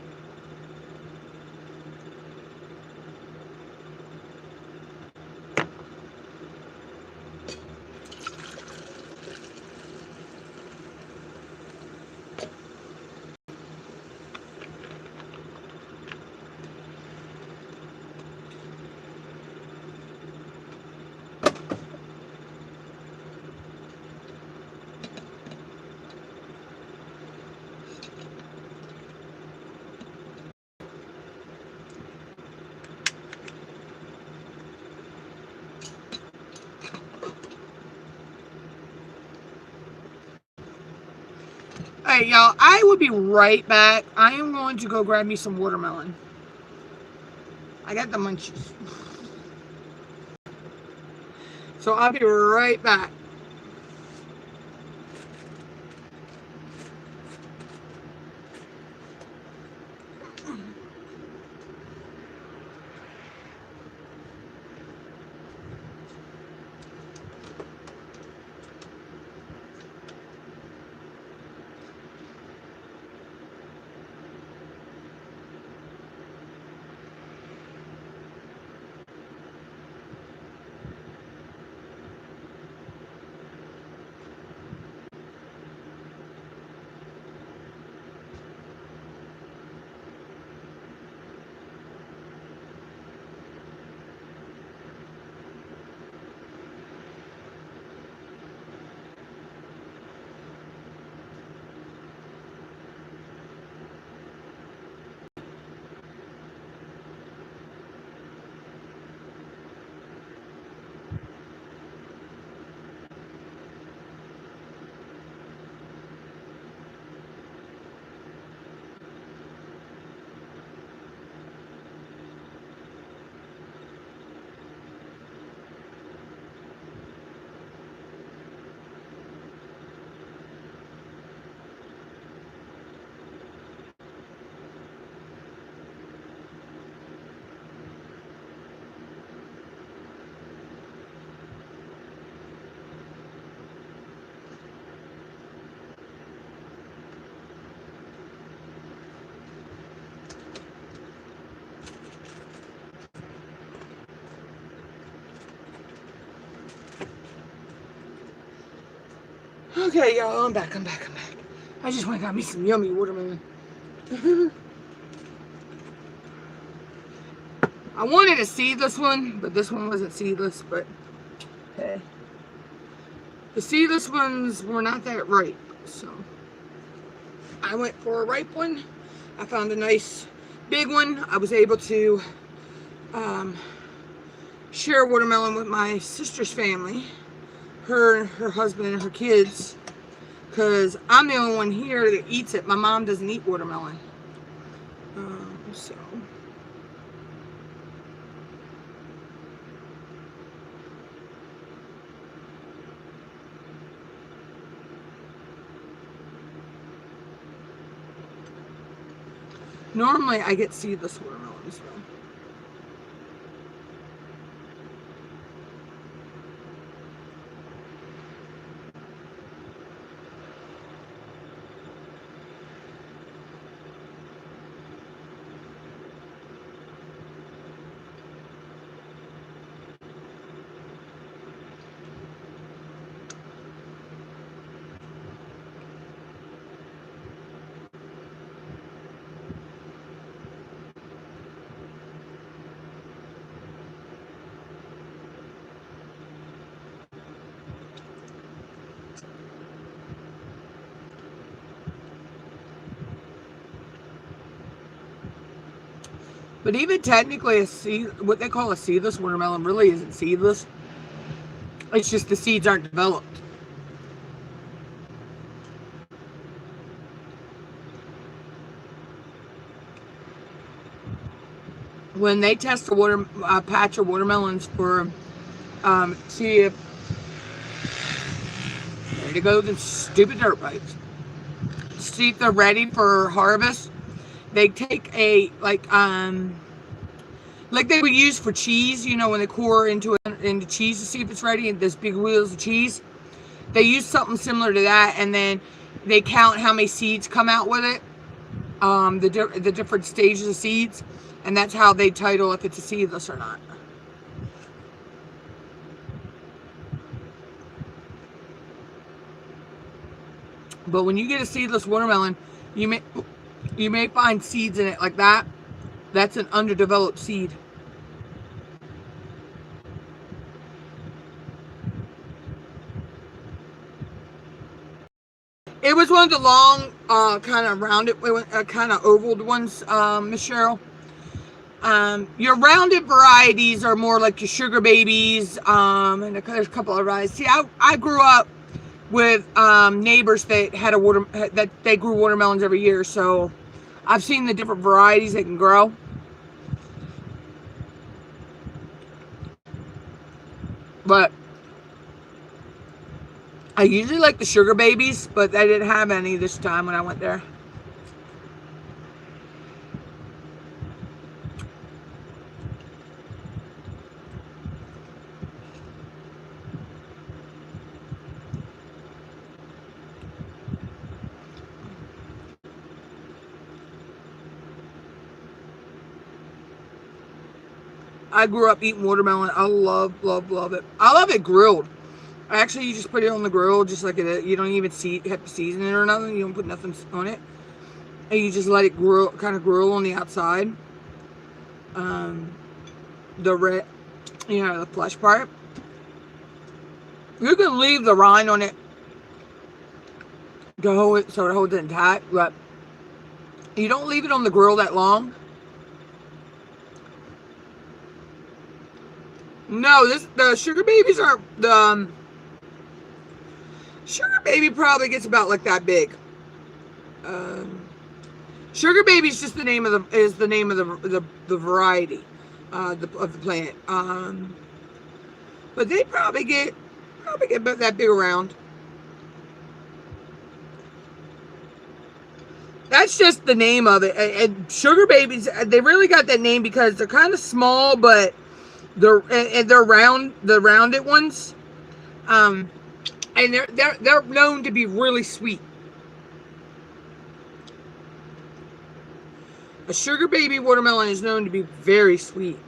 Alright, y'all, I will be right back. I am going to go grab me some watermelon. I got the munchies. So I'll be right back. Okay, y'all, I'm back. I just went and got me some yummy watermelon. I wanted a seedless one, but this one wasn't seedless, but hey. The seedless ones were not that ripe, so I went for a ripe one. I found a nice big one. I was able to share a watermelon with my sister's family, her husband and her kids, because I'm the only one here that eats it. My mom doesn't eat watermelon. So normally I get seedless watermelons though. But even technically, what they call a seedless watermelon really isn't seedless. It's just the seeds aren't developed. When they test a patch of watermelons for, see if, there to go the stupid dirt bikes. See if they're ready for harvest. They take a, like they would use for cheese, you know, when they core into cheese to see if it's ready, and there's big wheels of cheese. They use something similar to that, and then they count how many seeds come out with it, the different stages of seeds, and that's how they title if it's a seedless or not. But when you get a seedless watermelon, you may find seeds in it like that. That's an underdeveloped seed. It was one of the long, kind of rounded, kind of ovaled ones, Miss Cheryl. Your rounded varieties are more like your sugar babies, and there's a couple of varieties. See, I grew up with neighbors that had that they grew watermelons every year, so I've seen the different varieties they can grow. But I usually like the sugar babies, but I didn't have any this time when I went there. I grew up eating watermelon. I love it. I love it grilled. Actually, you just put it on the grill, just like it. You don't even have to season it or nothing. You don't put nothing on it, and you just let it grill, kind of grill on the outside. The red, the flesh part. You can leave the rind on it to hold it, so it holds it intact, but you don't leave it on the grill that long. No, the sugar babies are the sugar baby probably gets about like that big. Sugar baby is just the name of the variety of the plant. But they probably get about that big around. That's just the name of it. And sugar babies, they really got that name because they're kind of small, but they're round, the rounded ones. And they're known to be really sweet. A sugar baby watermelon is known to be very sweet.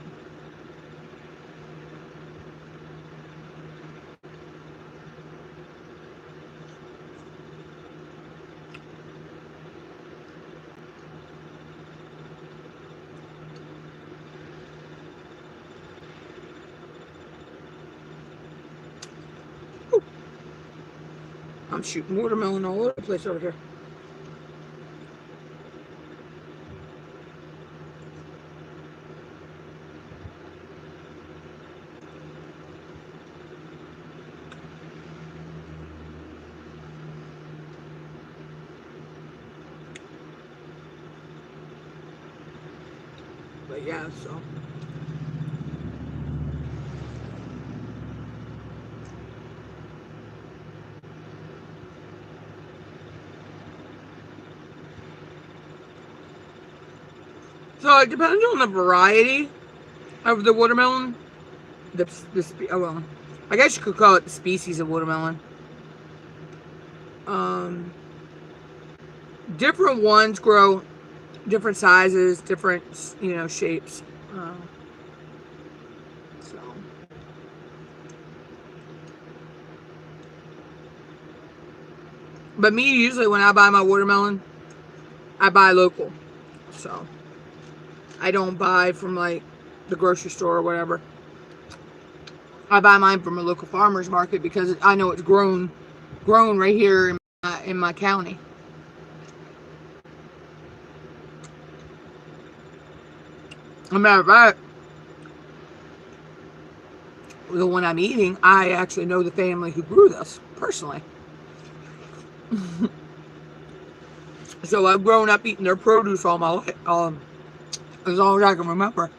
I'm shooting watermelon all over the place over here. But yeah, so. So it depends on the variety of the watermelon. Oh well, I guess you could call it the species of watermelon. Different ones grow different sizes, different, shapes. So, but me usually when I buy my watermelon, I buy local. So I don't buy from like the grocery store or whatever. I buy mine from a local farmer's market because I know it's grown right here in my county. As a matter of fact, the one I'm eating, I actually know the family who grew this personally. So I've grown up eating their produce all my life, as long as I can remember.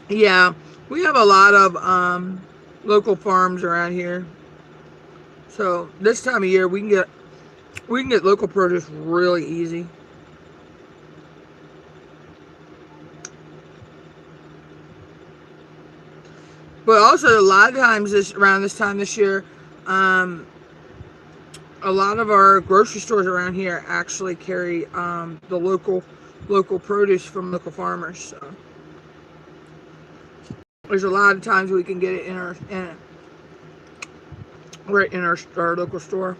Yeah, we have a lot of local farms around here. So this time of year we can get local produce really easy. But also a lot of times around this time this year, a lot of our grocery stores around here actually carry the local produce from local farmers. So there's a lot of times we can get it right in our local store.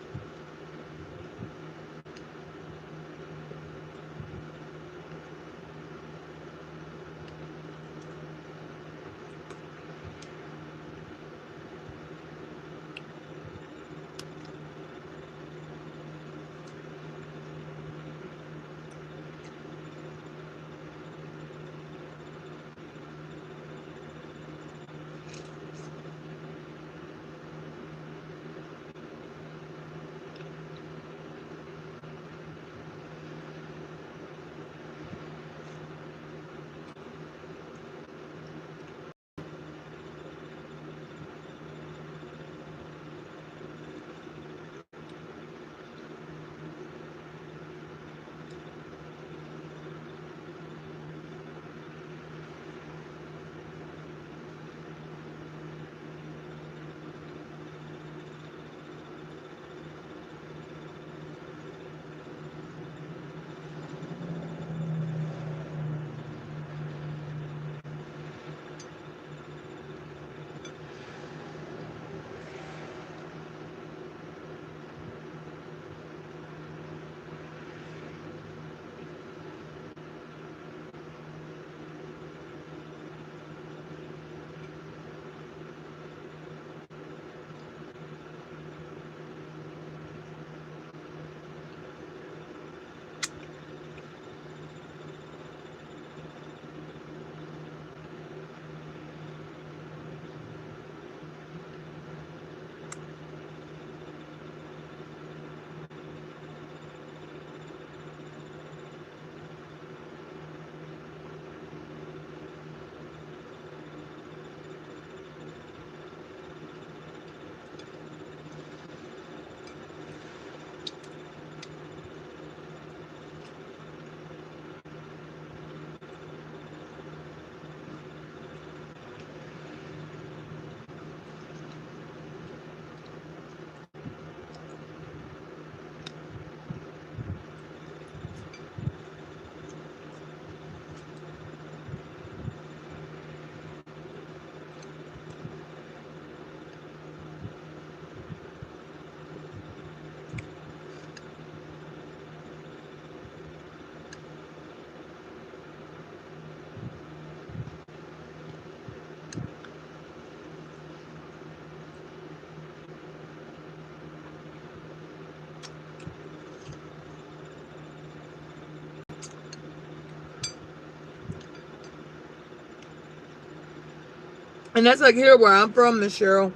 And that's like here where I'm from, Miss Cheryl.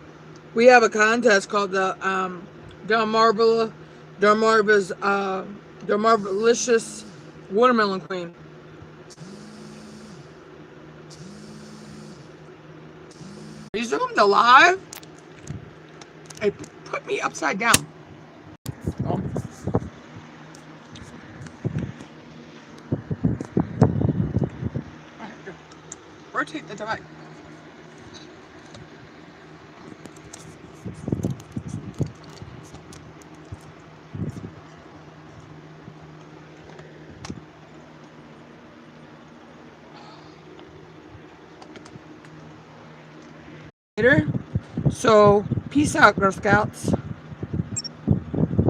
We have a contest called the Delmarva Delmarva's Delmarvalicious Watermelon Queen. Are you zoomed alive? It put me upside down. Oh. Rotate the device. Later. So, peace out, Girl Scouts.